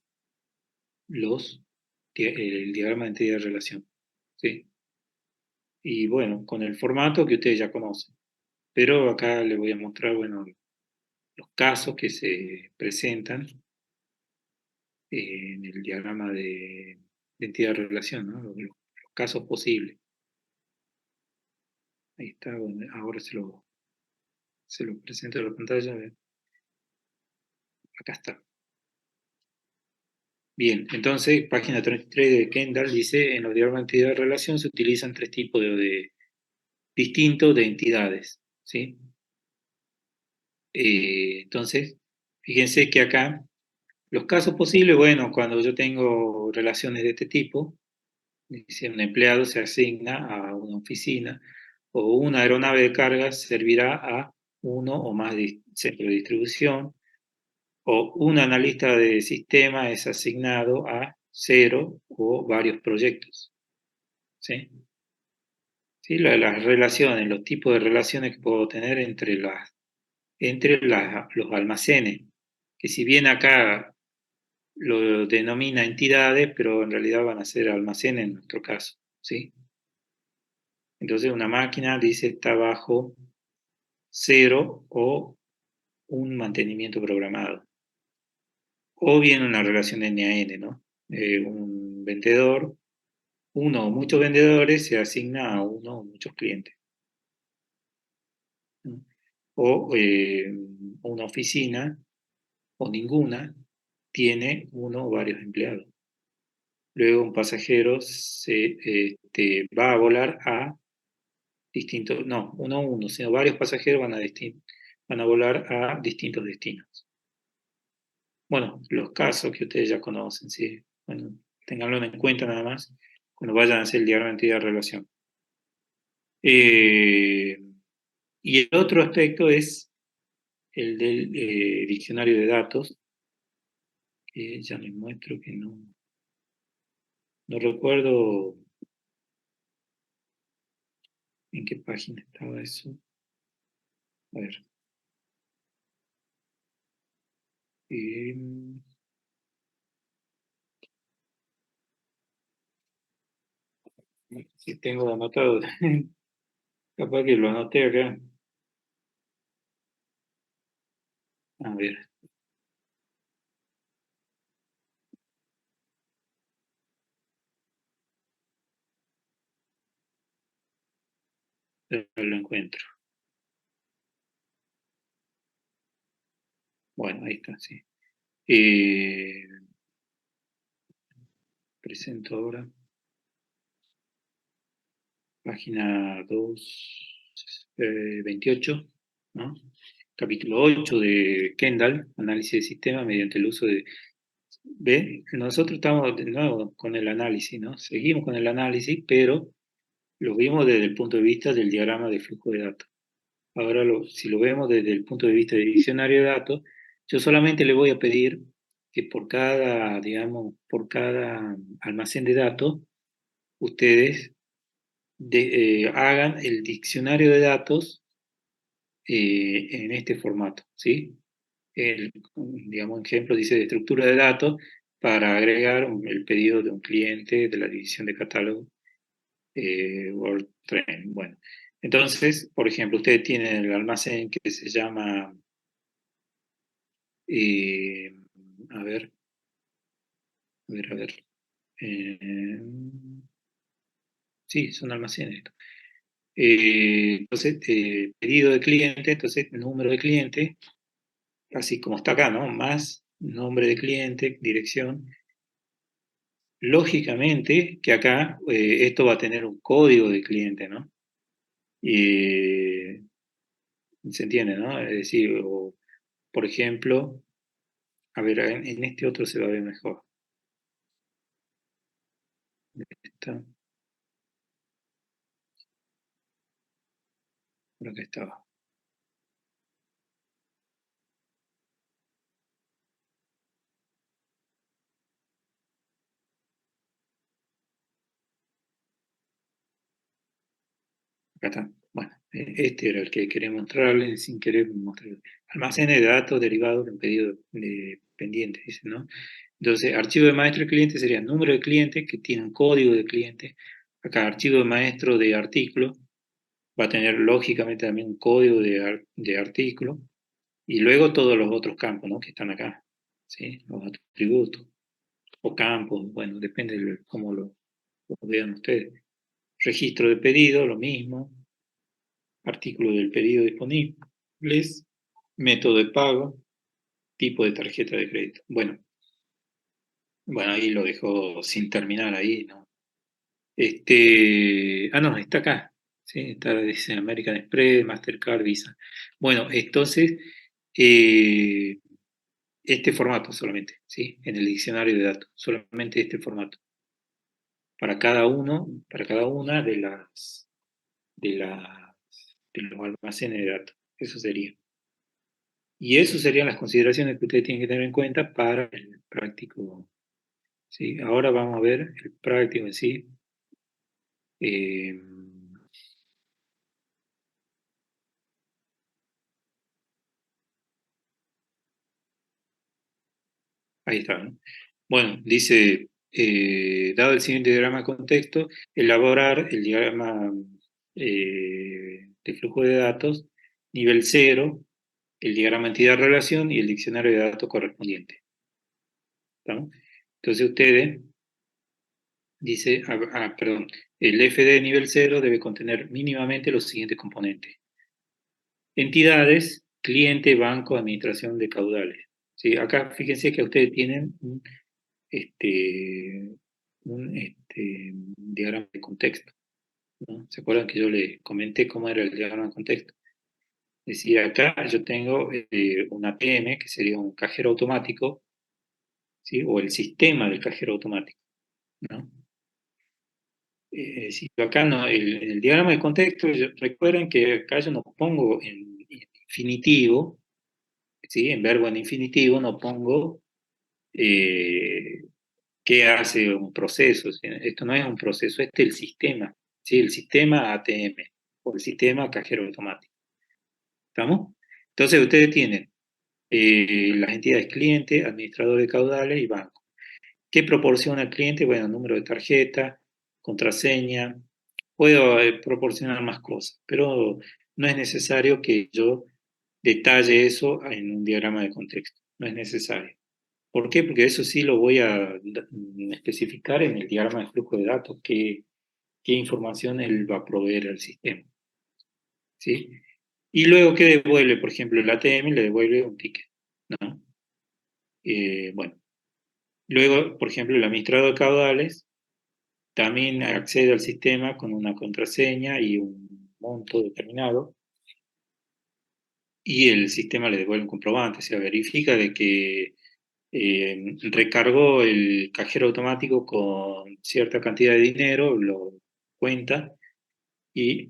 el diagrama de entidad-relación, ¿sí? Y bueno, con el formato que ustedes ya conocen. Pero acá les voy a mostrar, bueno, los casos que se presentan en el diagrama de entidad-relación, ¿no? Los casos posibles. Ahí está, bueno, ahora se lo presento en la pantalla. A ver. Acá está. Bien, entonces, página 33 de Kendall dice, en los diagramas de entidad-relación se utilizan tres tipos distintos de entidades, ¿sí? Entonces, fíjense que acá, los casos posibles, bueno, cuando yo tengo relaciones de este tipo, si un empleado se asigna a una oficina o una aeronave de carga servirá a uno o más centros de distribución, o un analista de sistema es asignado a 0 o varios proyectos, ¿sí? ¿Sí? Las relaciones, los tipos de relaciones que puedo tener los almacenes, que si bien acá lo denomina entidades, pero en realidad van a ser almacenes en nuestro caso, ¿sí? Entonces una máquina dice está bajo 0 o un mantenimiento programado. O bien una relación N a N, ¿no? Un vendedor, uno o muchos vendedores se asigna a uno o muchos clientes, ¿no? O una oficina o ninguna tiene uno o varios empleados. Luego un pasajero va a volar a distintos, no, uno a uno, sino varios pasajeros van a volar a distintos destinos. Bueno, los casos que ustedes ya conocen, ¿sí? Bueno, tenganlo en cuenta nada más cuando vayan a hacer el diagrama de entidad-relación. Y el otro aspecto es el del diccionario de datos, que ya les muestro que no recuerdo en qué página estaba eso. A ver. Si tengo anotado, capaz que lo anoté acá. A ver, lo encuentro. Bueno, ahí está, sí. Presento ahora. Página 28, ¿no? Capítulo 8 de Kendall, análisis de sistema mediante el uso de... ¿Ve? Nosotros estamos de nuevo con el análisis, ¿no? Seguimos con el análisis, pero lo vimos desde el punto de vista del diagrama de flujo de datos. Ahora, si lo vemos desde el punto de vista de diccionario de datos, yo solamente le voy a pedir que por cada, digamos, por cada almacén de datos, ustedes hagan el diccionario de datos en este formato, ¿sí? Digamos, ejemplo dice de estructura de datos para agregar el pedido de un cliente de la división de catálogo World Trend. Bueno, entonces, por ejemplo, ustedes tienen el almacén que se llama, eh, a ver, a ver, eh, sí, son almacenes. Entonces, pedido de cliente, entonces número de cliente, así como está acá, ¿no? Más nombre de cliente, dirección. Lógicamente que acá esto va a tener un código de cliente, ¿no? Y se entiende, ¿no? Es decir, por ejemplo, a ver, en este otro se va a ver mejor. Está, por acá estaba. Acá está. Bueno, este era el que quería mostrarles sin querer mostrar. Almacenes de datos derivados de un pedido de pendiente, dice, ¿no? Entonces, archivo de maestro de cliente sería número de cliente que tiene un código de cliente. Acá, archivo de maestro de artículo va a tener lógicamente también un código de artículo. Y luego todos los otros campos, ¿no? Que están acá, ¿sí? Los atributos o campos, bueno, depende de cómo lo vean ustedes. Registro de pedido, lo mismo. Artículo del pedido disponibles. Método de pago. Tipo de tarjeta de crédito. Bueno, ahí lo dejo sin terminar ahí, ¿no? No, está acá. ¿Sí? Está, dice American Express, Mastercard, Visa. Bueno, entonces, este formato solamente, ¿sí? En el diccionario de datos, solamente este formato. Para cada uno, para cada una de los almacenes de datos. Eso sería. Y eso serían las consideraciones que ustedes tienen que tener en cuenta para el práctico. ¿Sí? Ahora vamos a ver el práctico en sí. Eh, Ahí está, ¿no? Bueno, dice, dado el siguiente diagrama de contexto, elaborar el diagrama de flujo de datos, nivel cero, el diagrama entidad-relación y el diccionario de datos correspondiente. ¿Estamos? Entonces ustedes, dice, perdón, el FD nivel cero debe contener mínimamente los siguientes componentes. Entidades, cliente, banco, administración de caudales. ¿Sí? Acá fíjense que ustedes tienen este, un diagrama de contexto, ¿no? ¿Se acuerdan que yo les comenté cómo era el diagrama de contexto? Es decir, acá yo tengo un ATM, que sería un cajero automático, ¿sí? O el sistema del cajero automático, ¿no? Es decir, acá no, en el diagrama de contexto, recuerden que acá yo no pongo en infinitivo, ¿sí? En verbo en infinitivo no pongo eh, qué hace un proceso. ¿Sí? Esto no es un proceso, este es el sistema, ¿sí? El sistema ATM o el sistema cajero automático. ¿Estamos? Entonces ustedes tienen las entidades cliente, administrador de caudales y banco. ¿Qué proporciona el cliente? Bueno, número de tarjeta, contraseña. Puedo proporcionar más cosas, pero no es necesario que yo detalle eso en un diagrama de contexto. No es necesario. ¿Por qué? Porque eso sí lo voy a especificar en el diagrama de flujo de datos, qué información él va a proveer al sistema. ¿Sí? Y luego, ¿qué devuelve? Por ejemplo, el ATM le devuelve un ticket, ¿no? Bueno, luego, por ejemplo, el administrador de caudales también accede al sistema con una contraseña y un monto determinado, y el sistema le devuelve un comprobante, se verifica de que recargó el cajero automático con cierta cantidad de dinero, lo cuenta y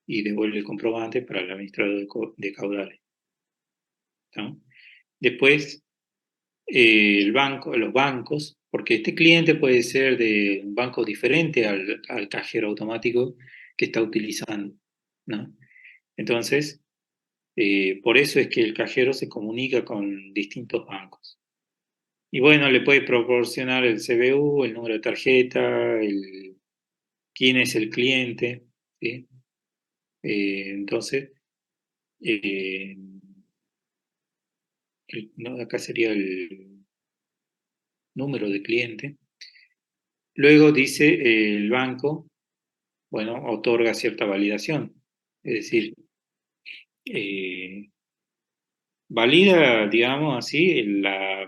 y devuelve el comprobante para el administrador de caudales. ¿No? Después, los bancos, porque este cliente puede ser de un banco diferente al cajero automático que está utilizando, ¿no? Entonces, por eso es que el cajero se comunica con distintos bancos. Y bueno, le puede proporcionar el CBU, el número de tarjeta, quién es el cliente, ¿sí? Entonces, no, acá sería el número de cliente. Luego dice el banco, bueno, otorga cierta validación. Es decir, valida, digamos así, la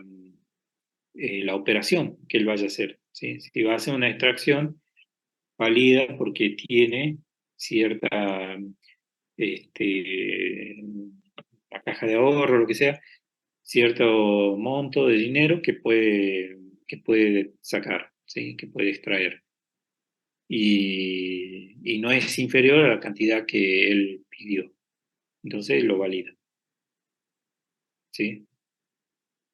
operación que él vaya a hacer. ¿Sí? Si va a hacer una extracción, valida porque tiene cierta, la caja de ahorro, lo que sea, cierto monto de dinero que puede sacar, ¿sí? Que puede extraer. Y no es inferior a la cantidad que él pidió. Entonces lo valida, ¿sí?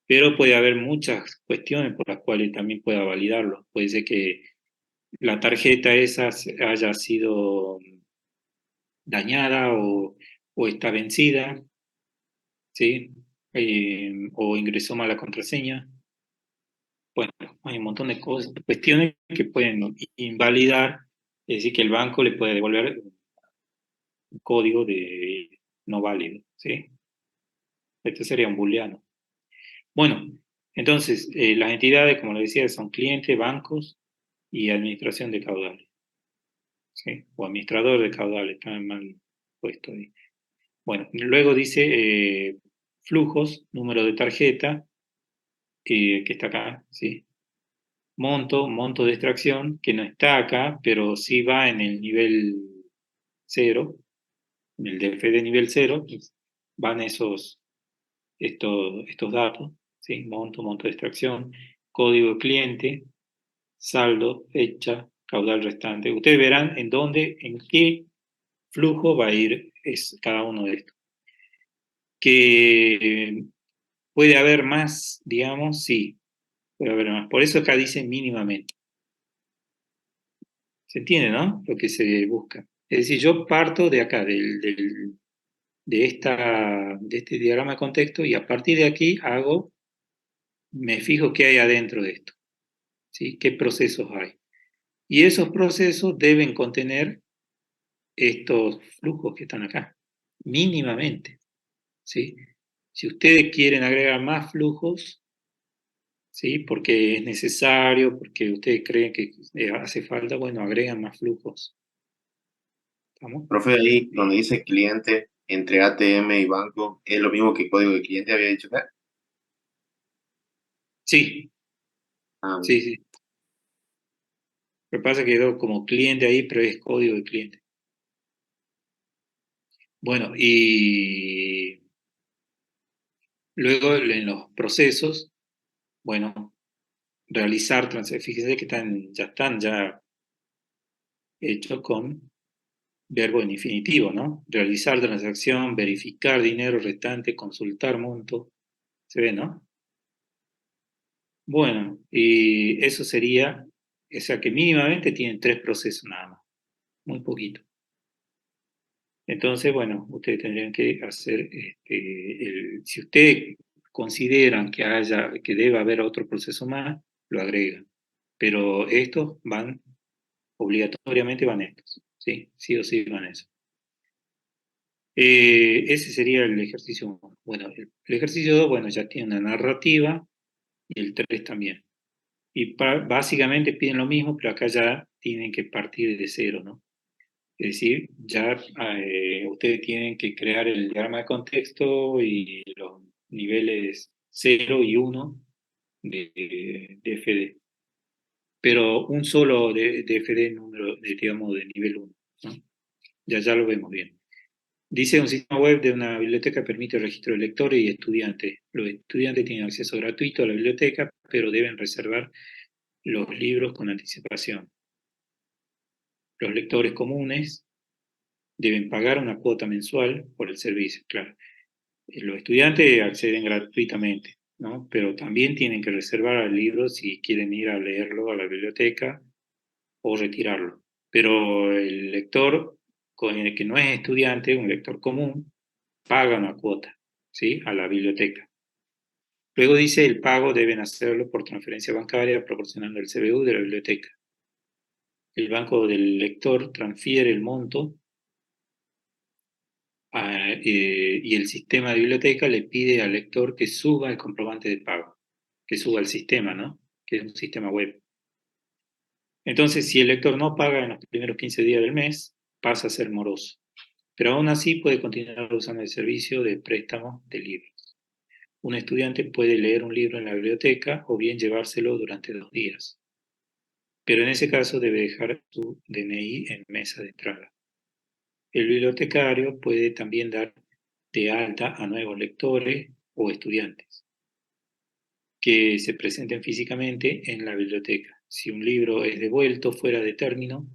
Pero puede haber muchas cuestiones por las cuales también pueda validarlo. Puede ser que la tarjeta esa haya sido dañada o está vencida, ¿sí? O ingresó mal la contraseña. Bueno, hay un montón de cosas, cuestiones que pueden invalidar, es decir, que el banco le puede devolver un código de no válido, ¿sí? Este sería un booleano. Bueno, entonces, las entidades, como les decía, son clientes, bancos y administración de caudales, ¿sí? O administrador de caudales, está mal puesto ahí. Bueno, luego dice flujos, número de tarjeta, que está acá, ¿sí? Monto de extracción, que no está acá, pero sí va en el nivel 0, en el DFD nivel 0, van estos datos, ¿sí? Monto de extracción, código de cliente, saldo, fecha, caudal restante. Ustedes verán en qué flujo va a ir cada uno de estos. Que puede haber más, digamos, sí, puede haber más. Por eso acá dice mínimamente. ¿Se entiende, no? Lo que se busca. Es decir, yo parto de acá, de este diagrama de contexto, y a partir de aquí me fijo qué hay adentro de esto, ¿sí? ¿Qué procesos hay? Y esos procesos deben contener estos flujos que están acá, mínimamente, ¿sí? Si ustedes quieren agregar más flujos, ¿sí? Porque es necesario, porque ustedes creen que hace falta, bueno, agregan más flujos. ¿Estamos? Profe, ahí donde dice cliente entre ATM y banco, ¿es lo mismo que código de cliente había dicho acá? Sí, Ah, sí, sí. Lo que pasa es que quedó como cliente ahí, pero es código de cliente. Bueno, y luego en los procesos, bueno, realizar transacciones, fíjense que ya están hechos con verbo en infinitivo, ¿no? Realizar transacción, verificar dinero restante, consultar monto, ¿se ve, no? Bueno, y eso sería, o sea que mínimamente tienen 3 procesos nada más, muy poquito. Entonces, bueno, ustedes tendrían que hacer, si ustedes consideran que debe haber otro proceso más, lo agregan. Pero estos obligatoriamente van estos, ¿sí? Sí o sí van eso. Ese sería el ejercicio 1. Bueno, el ejercicio 2, bueno, ya tiene una narrativa y el 3 también. Y básicamente piden lo mismo, pero acá ya tienen que partir de cero, ¿no? Es decir, ya ustedes tienen que crear el diagrama de contexto y los niveles 0 y 1 de FD. Pero un solo de FD número, digamos, de nivel 1, ¿no? Ya lo vemos bien. Dice, un sistema web de una biblioteca permite el registro de lectores y estudiantes. Los estudiantes tienen acceso gratuito a la biblioteca, pero deben reservar los libros con anticipación. Los lectores comunes deben pagar una cuota mensual por el servicio, claro. Los estudiantes acceden gratuitamente, ¿no? Pero también tienen que reservar el libro si quieren ir a leerlo a la biblioteca o retirarlo. Pero el lector con el que no es estudiante, un lector común, paga una cuota, ¿sí? A la biblioteca. Luego dice el pago deben hacerlo por transferencia bancaria proporcionando el CBU de la biblioteca. El banco del lector transfiere el monto y el sistema de biblioteca le pide al lector que suba el comprobante de pago, que suba el sistema, ¿no? Que es un sistema web. Entonces, si el lector no paga en los primeros 15 días del mes, pasa a ser moroso. Pero aún así puede continuar usando el servicio de préstamo de libros. Un estudiante puede leer un libro en la biblioteca o bien llevárselo durante 2 días. Pero en ese caso debe dejar su DNI en mesa de entrada. El bibliotecario puede también dar de alta a nuevos lectores o estudiantes que se presenten físicamente en la biblioteca. Si un libro es devuelto fuera de término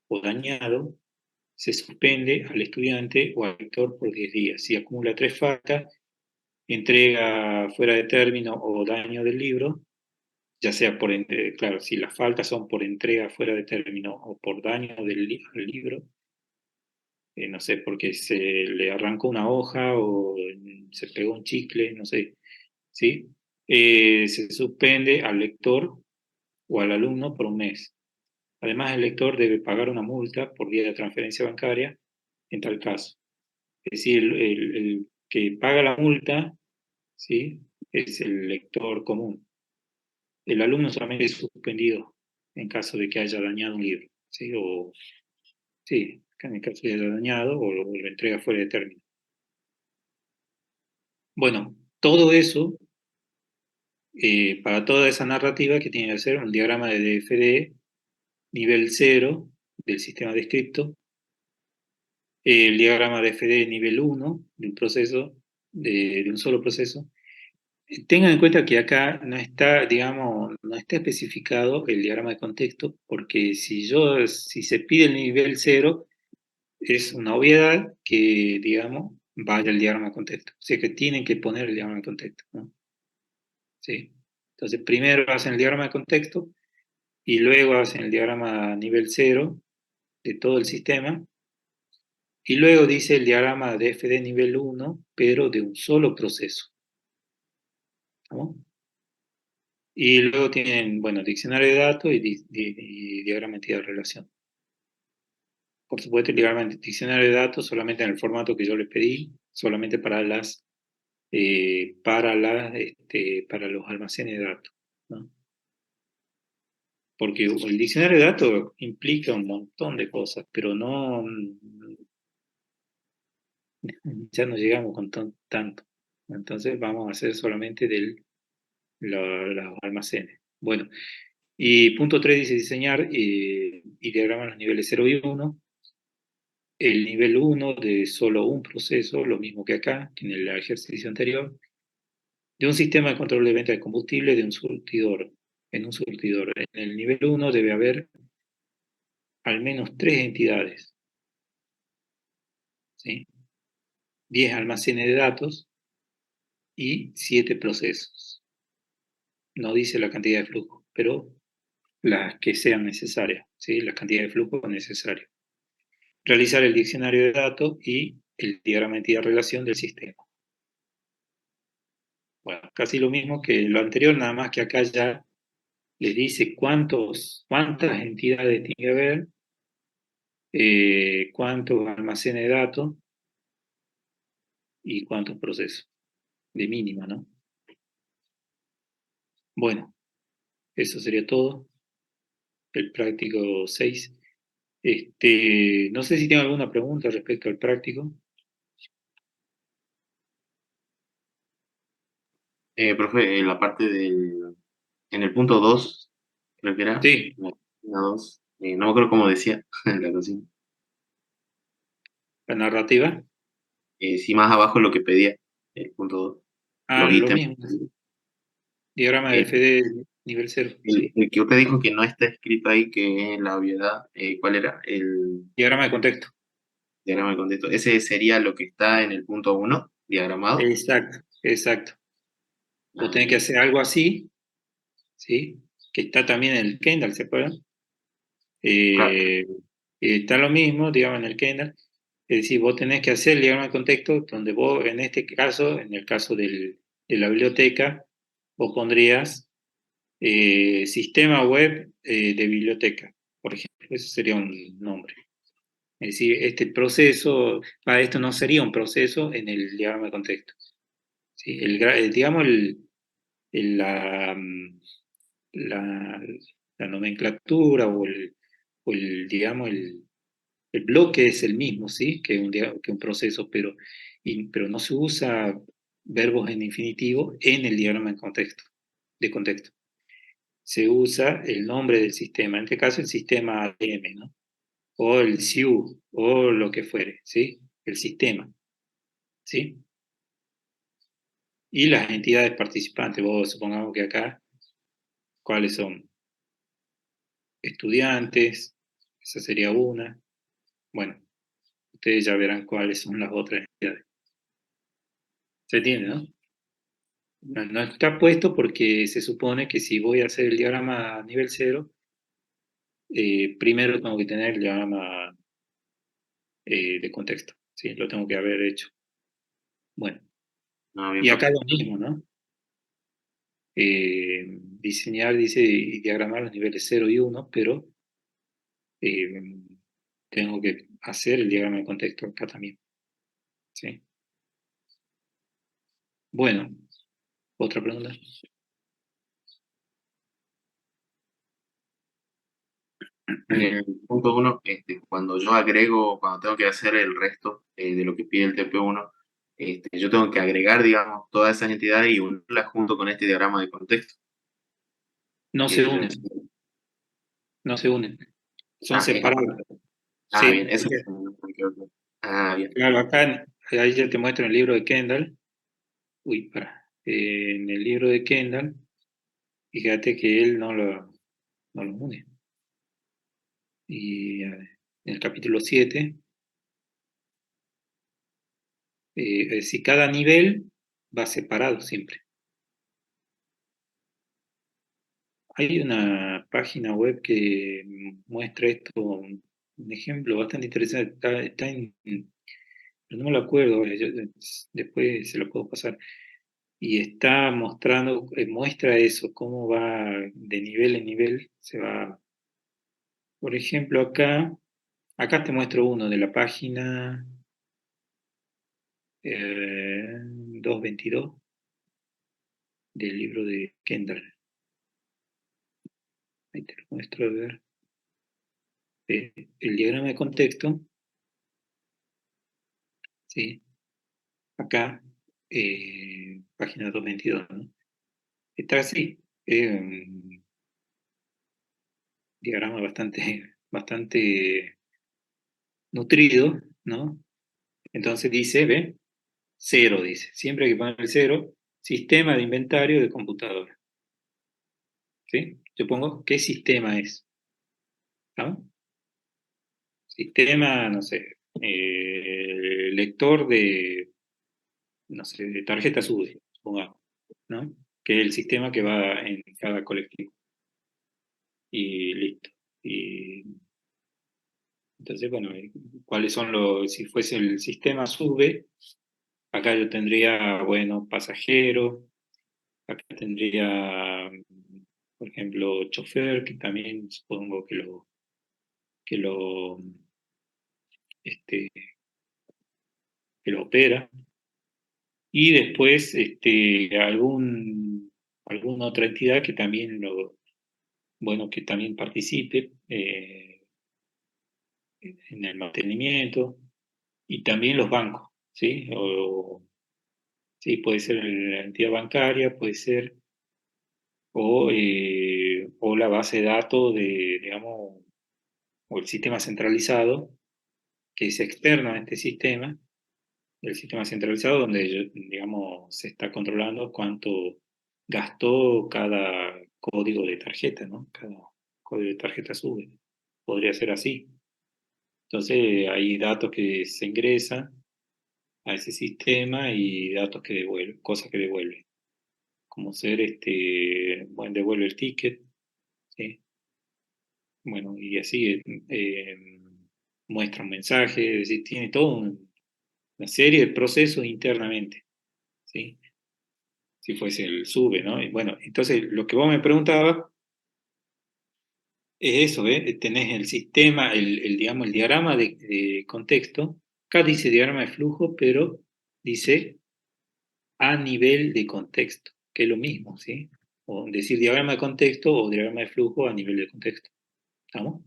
o dañado, se suspende al estudiante o al lector por 10 días. Si acumula 3 faltas, entrega fuera de término o daño del libro, ya sea por, claro, si las faltas son por entrega fuera de término o por daño del libro, no sé, porque se le arrancó una hoja o se pegó un chicle, no sé, ¿sí? Se suspende al lector o al alumno por un mes. Además, el lector debe pagar una multa por día de transferencia bancaria en tal caso. Es decir, el que paga la multa, ¿sí? Es el lector común. El alumno solamente es suspendido en caso de que haya dañado un libro, ¿sí? O, sí, en el caso de que haya dañado o lo entrega fuera de término. Bueno, todo eso, para toda esa narrativa que tiene que hacer un diagrama de DFD nivel 0 del sistema descripto, el diagrama de DFD nivel 1 de un proceso, de un solo proceso. Tengan en cuenta que acá no está, digamos, no está especificado el diagrama de contexto, porque si se pide el nivel 0, es una obviedad que, digamos, vaya el diagrama de contexto. O sea que tienen que poner el diagrama de contexto, ¿no? ¿Sí? Entonces, primero hacen el diagrama de contexto y luego hacen el diagrama nivel 0 de todo el sistema. Y luego dice el diagrama de FD nivel 1, pero de un solo proceso, ¿no? Y luego tienen, bueno, diccionario de datos y diagrama de entidad de relación. Por supuesto, el diagrama de diccionario de datos solamente en el formato que yo les pedí, solamente para para los almacenes de datos, ¿no? Porque el diccionario de datos implica un montón de cosas, pero no, ya no llegamos con tanto. Entonces vamos a hacer solamente los almacenes. Bueno, y punto 3 dice diseñar y diagrama los niveles 0 y 1. El nivel 1 de solo un proceso, lo mismo que acá, que en el ejercicio anterior, de un sistema de control de venta de combustible de un surtidor. En un surtidor. En el nivel 1 debe haber al menos 3 entidades, ¿sí? 10 almacenes de datos y 7 procesos. No dice la cantidad de flujo, pero las que sean necesarias, ¿sí? La cantidad de flujo necesario. Realizar el diccionario de datos y el diagrama de entidad-relación del sistema. Bueno, casi lo mismo que lo anterior, nada más que acá ya les dice cuántas entidades tiene que haber, cuántos almacenes de datos y cuántos procesos, de mínima, ¿no? Bueno, eso sería todo, el práctico 6. No sé si tienen alguna pregunta respecto al práctico. Profe, en la parte en el punto 2 creo que era, Sí, la 2, no me acuerdo cómo decía la cocina. la narrativa. Sí, más abajo lo que pedía, el punto 2 Ah, los lo ítems. mismo. Diagrama de El, FD nivel 0, sí. el que usted dijo que no está escrito ahí, que es la obviedad, ¿cuál era? Diagrama de contexto. diagrama de contexto. Ese sería lo que está en el punto 1, diagramado. Exacto, exacto. Vos Ah, tenés que hacer algo así, ¿sí? Que está también en el Kendall, ¿se acuerdan? claro. Eh, está lo mismo, digamos, en el Kendall. Es decir, vos tenés que hacer el diagrama de contexto donde vos, en este caso, en el caso de la biblioteca, vos pondrías sistema web de biblioteca, por ejemplo. Eso sería un nombre. Es decir, este proceso, esto no sería un proceso en el diagrama de contexto. ¿Sí? Digamos, la, la, la nomenclatura digamos, el bloque es el mismo, ¿sí? Que un proceso, pero no se usa verbos en infinitivo en el diagrama de contexto. Se usa el nombre del sistema, en este caso el sistema ADM, ¿no? O el SIU, o lo que fuere, ¿sí? El sistema, ¿sí? Y las entidades participantes, vos supongamos que acá, ¿cuáles son? Estudiantes, esa sería una. Bueno, ustedes ya verán cuáles son las otras entidades. ¿Se entiende, no? No, no está puesto porque se supone que si voy a hacer el diagrama a nivel cero, primero tengo que tener el diagrama de contexto, ¿sí? Lo tengo que haber hecho. Bueno, No, bien, y acá profe. lo mismo, ¿no? Diseñar, dice, y diagramar los niveles cero y uno, pero eh, tengo que hacer el diagrama de contexto acá también, ¿sí? Bueno, otra pregunta. En el punto 1, cuando yo agrego, cuando tengo que hacer el resto de lo que pide el TP1, yo tengo que agregar, digamos, todas esas entidades y unirlas junto con este diagrama de contexto. No se Que- unen, no se unen, son es separados, aparte. Ah, bien, ¿sí? eso es lo que me quedó claro. Ah, bien. Claro, acá, ahí ya te muestro en el libro de Kendall. Uy, para. En el libro de Kendall, fíjate que él no lo une. Y en el capítulo 7, es decir, cada nivel va separado siempre. Hay una página web que muestra esto, un ejemplo bastante interesante. Está pero no me lo acuerdo, después se lo puedo pasar. Y está mostrando, muestra eso, cómo va de nivel en nivel, se va. Por ejemplo, acá te muestro uno de la página 222 del libro de Kendall. Ahí te lo muestro a ver. El diagrama de contexto, ¿sí? Acá, página 222, ¿no? Está así. Un diagrama bastante nutrido, ¿no? Entonces dice, ¿ve? Cero, dice. Siempre hay que poner el cero. Sistema de inventario de computadora. ¿Sí? Yo pongo, ¿qué sistema es? ¿No? Sistema, no sé, lector no sé, de tarjetas UDI, supongamos, ¿no? Que es el sistema que va en cada colectivo. Y listo. Y entonces, bueno, ¿cuáles son si fuese el sistema SUBE, acá yo tendría, bueno, pasajero, acá tendría, por ejemplo, chofer, que también supongo que lo, este, que lo opera. Y después alguna otra entidad que también bueno, que también participe en el mantenimiento y también los bancos, ¿sí? Sí, puede ser la entidad bancaria, puede ser, o la base de datos digamos, o el sistema centralizado, que es externo a este sistema, el sistema centralizado donde, digamos, se está controlando cuánto gastó cada código de tarjeta, ¿no? Cada código de tarjeta sube. Podría ser así. Entonces hay datos que se ingresan a ese sistema y datos que devuelven, cosas que devuelven, como ser, bueno, devuelve el ticket, ¿sí? Bueno, y así muestra un mensaje, es decir, tiene toda una serie de procesos internamente, ¿sí? Si fuese el sube, ¿no? Y bueno, entonces lo que vos me preguntabas es eso, ¿eh? Tenés el sistema, digamos, el diagrama de contexto. Acá dice diagrama de flujo, pero dice a nivel de contexto, que es lo mismo, ¿sí? O decir diagrama de contexto o diagrama de flujo a nivel de contexto. ¿Estamos?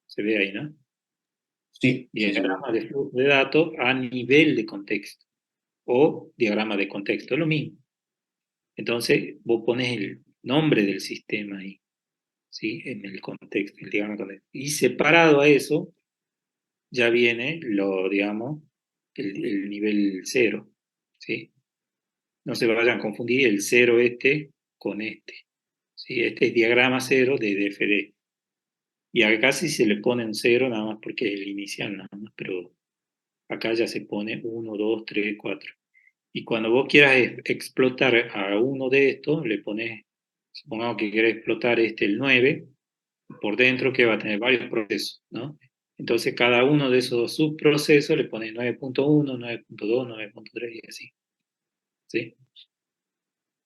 Se ve ahí, ¿no? Sí, sí, sí. Diagrama de flujo de datos a nivel de contexto o diagrama de contexto, es lo mismo. Entonces, vos pones el nombre del sistema ahí, ¿sí? En el contexto, el diagrama de contexto. Y separado a eso, ya viene digamos, el nivel cero, ¿sí? No se vayan a confundir el cero con este, ¿sí? Este es diagrama cero de DFD. Y acá sí se le pone un cero nada más porque es el inicial nada más, pero acá ya se pone 1, 2, 3, 4. Y cuando vos quieras explotar a uno de estos, le pones, supongamos que querés explotar el 9, por dentro que va a tener varios procesos, ¿no? Entonces cada uno de esos subprocesos le pones 9.1, 9.2, 9.3 y así, ¿sí?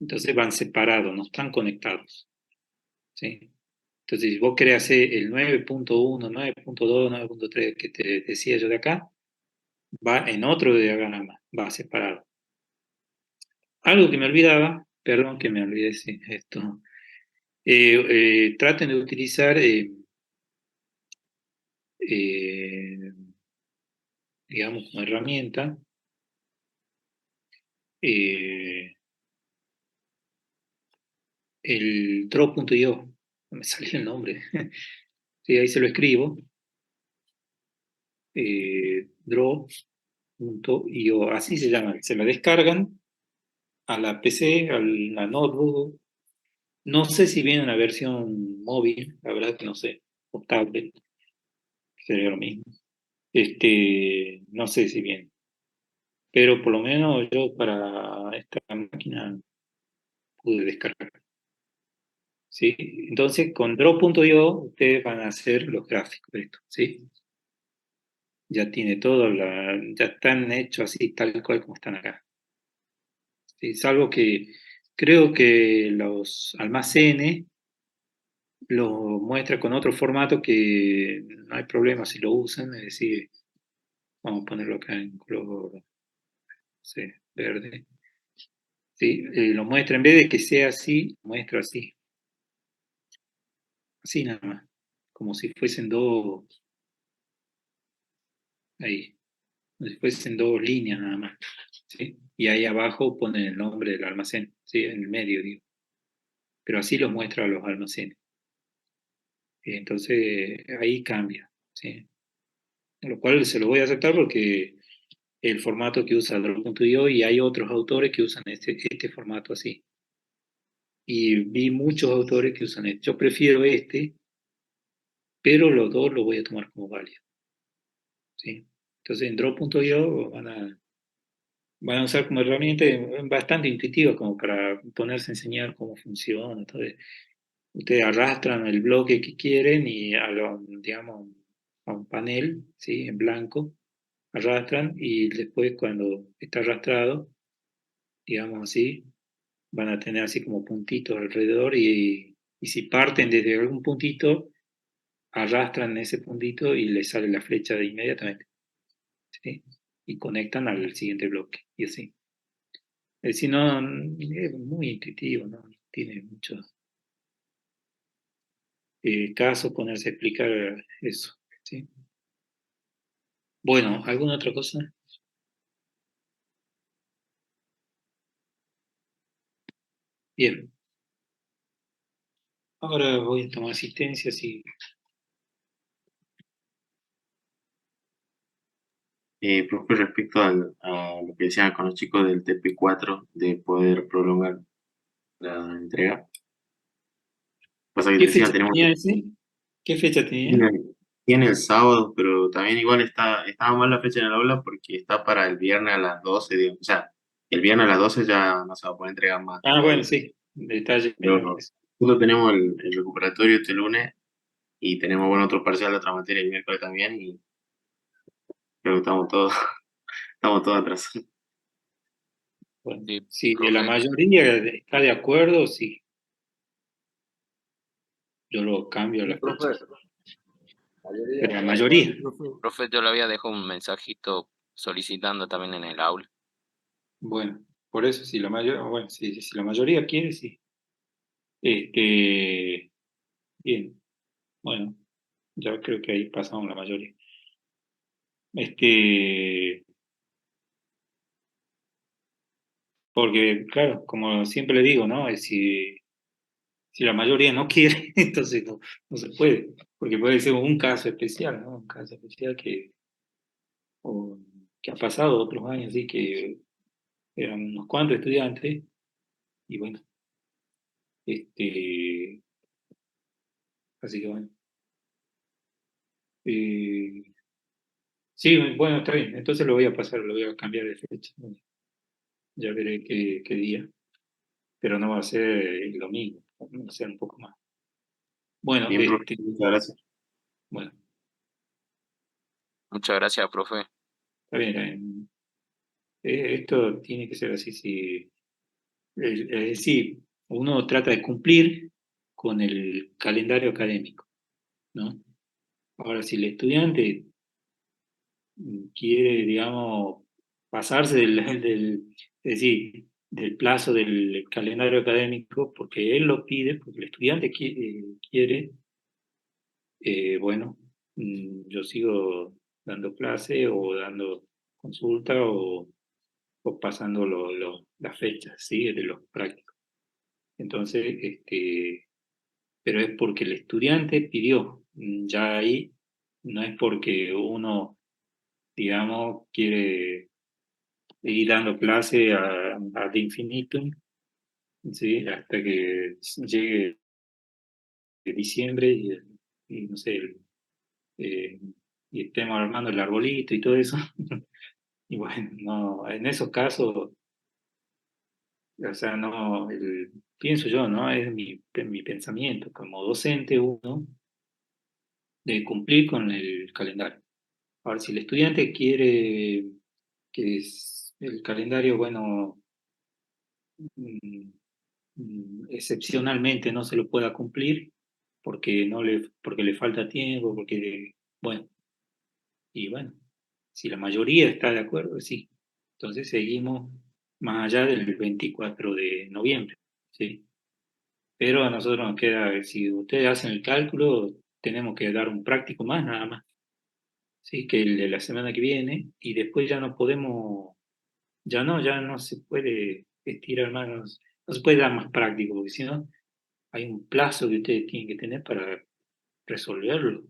Entonces van separados, no están conectados, ¿sí? Entonces si vos querés hacer el 9.1, 9.2, 9.3 que te decía yo de acá, va en otro diagrama, va separado. Algo que me olvidaba, perdón que me olvidé esto, traten de utilizar, digamos, como herramienta, el draw.io, no me salió el nombre, sí, ahí se lo escribo, draw.io, así se llama, se la descargan a la PC, a la notebook, no sé si viene una versión móvil, la verdad que no sé, o tablet, sería lo mismo, no sé si viene, pero por lo menos yo para esta máquina pude descargar. ¿Sí? Entonces, con Draw.io ustedes van a hacer los gráficos de esto, ¿sí? Ya tiene todo, ya están hechos así, tal cual como están acá. ¿Sí? Salvo que creo que los almacenes lo muestra con otro formato que no hay problema si lo usan, es decir, vamos a ponerlo acá en color, no sé, verde. ¿Sí? Lo muestra, en vez de que sea así, muestra así. Así nada más. Como si fuesen dos, ahí. Como si fuesen dos líneas nada más, ¿sí? Y ahí abajo ponen el nombre del almacén, ¿sí? En el medio, digo. Pero así los muestra a los almacenes. Entonces, ahí cambia, ¿sí? Lo cual se lo voy a aceptar porque el formato que usa Draw.io y hay otros autores que usan este formato así. Y vi muchos autores que usan este. Yo prefiero este, pero los dos los voy a tomar como válidos, ¿sí? Entonces, en Draw.io van a usar como herramienta bastante intuitiva como para ponerse a enseñar cómo funciona. Entonces, ustedes arrastran el bloque que quieren y digamos, a un panel, ¿sí? En blanco, arrastran y después cuando está arrastrado, digamos así, van a tener así como puntitos alrededor y si parten desde algún puntito, arrastran ese puntito y les sale la flecha de inmediatamente, ¿sí? Y conectan al siguiente bloque y así. Es decir, no, es muy intuitivo, no tiene mucho caso ponerse a explicar eso, ¿sí? Bueno, ¿alguna otra cosa? Bien, ahora voy a tomar asistencia, sí. Profe, respecto a lo que decían con los chicos del TP4 de poder prolongar la entrega, pasa que ¿Qué te decía, fecha tenemos tenía ese? ¿Qué fecha tenía? Tiene el sábado, pero también igual estaba mal la fecha en el aula porque está para el viernes a las 12, digamos. O sea, el viernes a las 12 ya no se va a poder entregar más Ah, bueno, todavía. sí, detalle. Pero justo tenemos el recuperatorio este lunes y tenemos, bueno, otro parcial de otra materia el miércoles también y creo que estamos todos atrasados. Bueno, Sí, si de la profe. mayoría está de acuerdo, sí, yo lo cambio a la fecha. De la mayoría. Profe, yo le había dejado un mensajito solicitando también en el aula. Bueno, por eso, si la mayoría, bueno, si la mayoría quiere, sí. Este, bien, bueno, ya creo que ahí pasamos la mayoría. Este, porque, claro, como siempre le digo, ¿no? Si la mayoría no quiere, entonces no se puede, porque puede ser un caso especial, ¿no? Un caso especial o, que ha pasado otros años, sí, que eran unos cuantos estudiantes, y bueno, este, así que bueno. Eh, sí, bueno, está bien, entonces lo voy a pasar, lo voy a cambiar de fecha, ¿no? Ya veré qué día, pero no va a ser el domingo, va a ser un poco más. Bueno, Bien, profe, muchas gracias. bueno, Muchas gracias, profe. está bien, esto tiene que ser así, si, es decir, uno trata de cumplir con el calendario académico, ¿no? Ahora, si el estudiante quiere, digamos, pasarse es decir, del plazo del calendario académico, porque él lo pide, porque el estudiante quiere, bueno, yo sigo dando clase o dando consulta o pasando las fechas, ¿sí? De los prácticos. Entonces, pero es porque el estudiante pidió, ya ahí no es porque uno, digamos, quiere seguir dando clase ad infinitum, ¿sí? Hasta que llegue diciembre y no sé, eh, y estemos armando el arbolito y todo eso. Y bueno, no, en esos casos, o sea, no, pienso yo, ¿no? Es mi pensamiento, como docente uno, de cumplir con el calendario. Ahora, si el estudiante quiere que el calendario, bueno, mm, excepcionalmente no se lo pueda cumplir porque le falta tiempo, porque, bueno, y bueno, si la mayoría está de acuerdo, sí. Entonces seguimos más allá del 24 de noviembre, ¿sí? Pero a nosotros nos queda, si ustedes hacen el cálculo, tenemos que dar un práctico más nada más, ¿sí? Que el de la semana que viene, y después ya no podemos, ya no se puede estirar más, no se puede dar más práctico, porque si no, hay un plazo que ustedes tienen que tener para resolverlo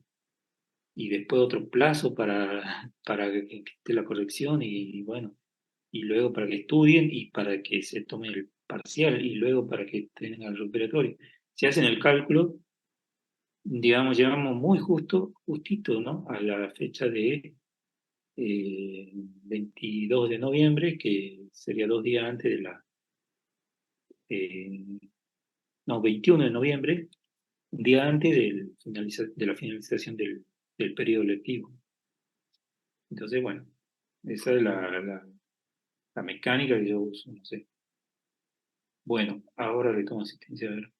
y después otro plazo para que esté la corrección y bueno, y luego para que estudien y para que se tome el parcial y luego para que tengan el recuperatorio. Si hacen el cálculo, digamos, llegamos muy justito, ¿no? A la fecha de 22 de noviembre, que sería 2 días antes eh, no, 21 de noviembre, un día antes de la finalización del periodo lectivo. Entonces, bueno, esa es la mecánica que yo uso, no sé. Bueno, ahora le tomo asistencia. A ver.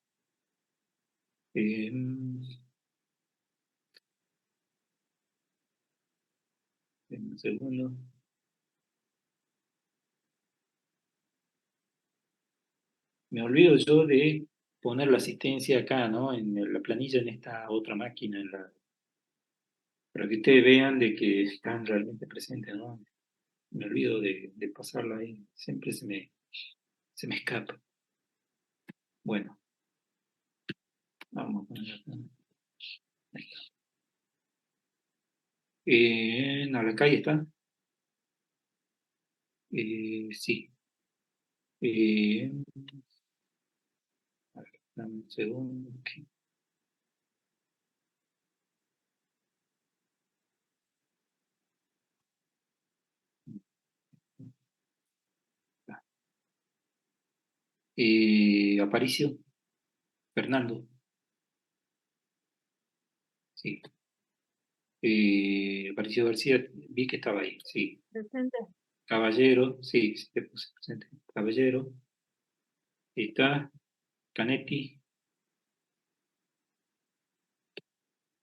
Un segundo. Me olvido yo de poner la asistencia acá, ¿no? En la planilla, en esta otra máquina, para que ustedes vean de que están realmente presentes, ¿no? Me olvido de pasarla ahí. Siempre se me escapa. Bueno, vamos a poner acá. Ahí está. No, la calle está. Sí. Eh, a ver, dame un segundo. Ok. Aparicio, Fernando. Sí. Aparicio García, vi que estaba ahí, sí. Presente. Caballero, sí, sí te puse presente. Caballero. Ahí está. Canetti.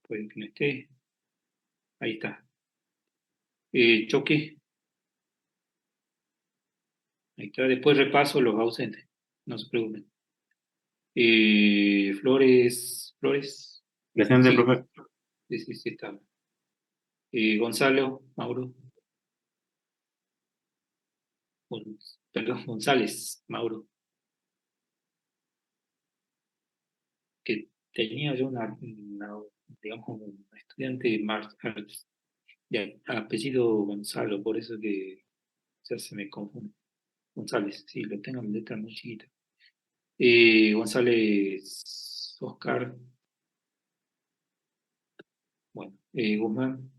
Puede que no esté. Ahí está. Choque. Ahí está. Después repaso los ausentes. No se preocupen. Flores. Presente, Sí, profe. sí, está. Gonzalo, Mauro. Perdón, González, Mauro. Que tenía yo digamos, un estudiante de apellido Gonzalo, por eso que ya se me confunde. González, sí, lo tengo en letra muy chiquita. González Oscar. Bueno, Guzmán.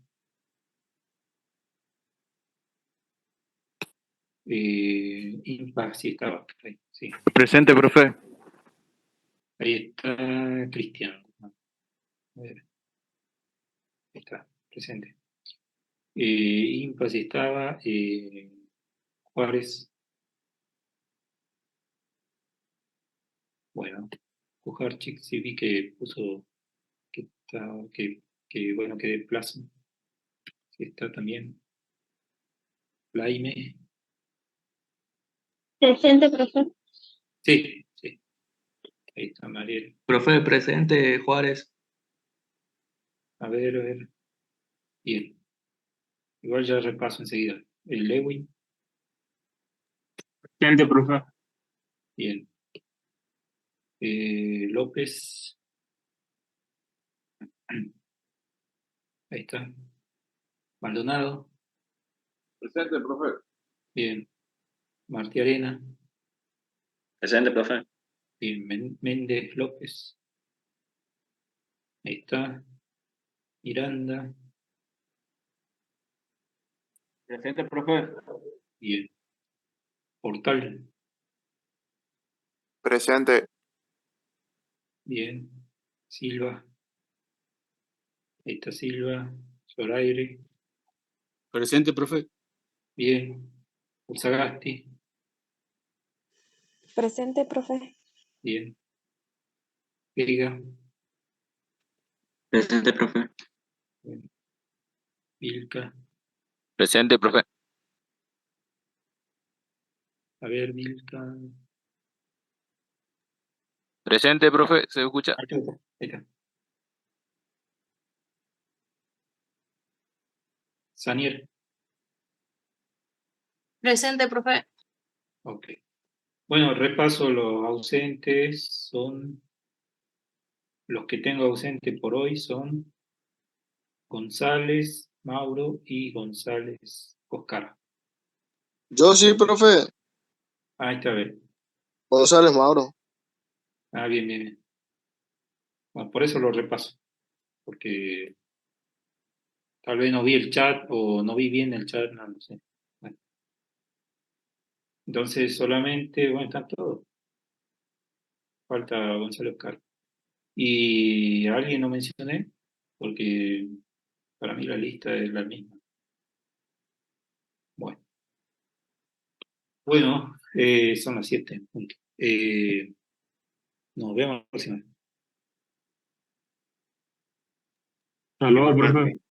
Impa, sí estaba ahí, sí. Presente, profe. Ahí está Cristian. A ver, ahí está, presente. Impa sí estaba. Juárez. Bueno, Kujarchik sí vi que puso que está, bueno, que de plazo. Sí está también. Laime. Presente, profe. Sí. Ahí está Mariel. Profe, presente, Juárez. A ver. Bien. Igual ya repaso enseguida. El Lewin. Presente, profe. Bien. López. Ahí está. Maldonado. Presente, profe. Bien. Martí Arena. Presente, profe. Bien. Méndez López. Ahí está. Miranda. Presente, profe. Bien. Portal. Presente. Bien. Silva. Ahí está Silva. Zoraire. Presente, profe. Bien. Usagasti. Presente, profe. Bien. Vega. Presente, profe. Bien. Vilca. Presente, profe. A ver, Vilca. Presente, profe. ¿Se escucha? Ahí está. Ahí está. Sanier. Presente, profe. Ok. Bueno, repaso los ausentes. Son los que tengo ausente por hoy son González, Mauro y González Oscar. Yo sí, profe. Ahí está, a ver. González Mauro. Bien. Bueno, por eso lo repaso, porque tal vez no vi el chat o no vi bien el chat, no sé. Bueno, entonces solamente, bueno, están todos. Falta Gonzalo Oscar. Y a alguien no mencioné, porque para mí la lista es la misma. Bueno, son las 7. Nos vemos la próxima. Hasta luego, profe.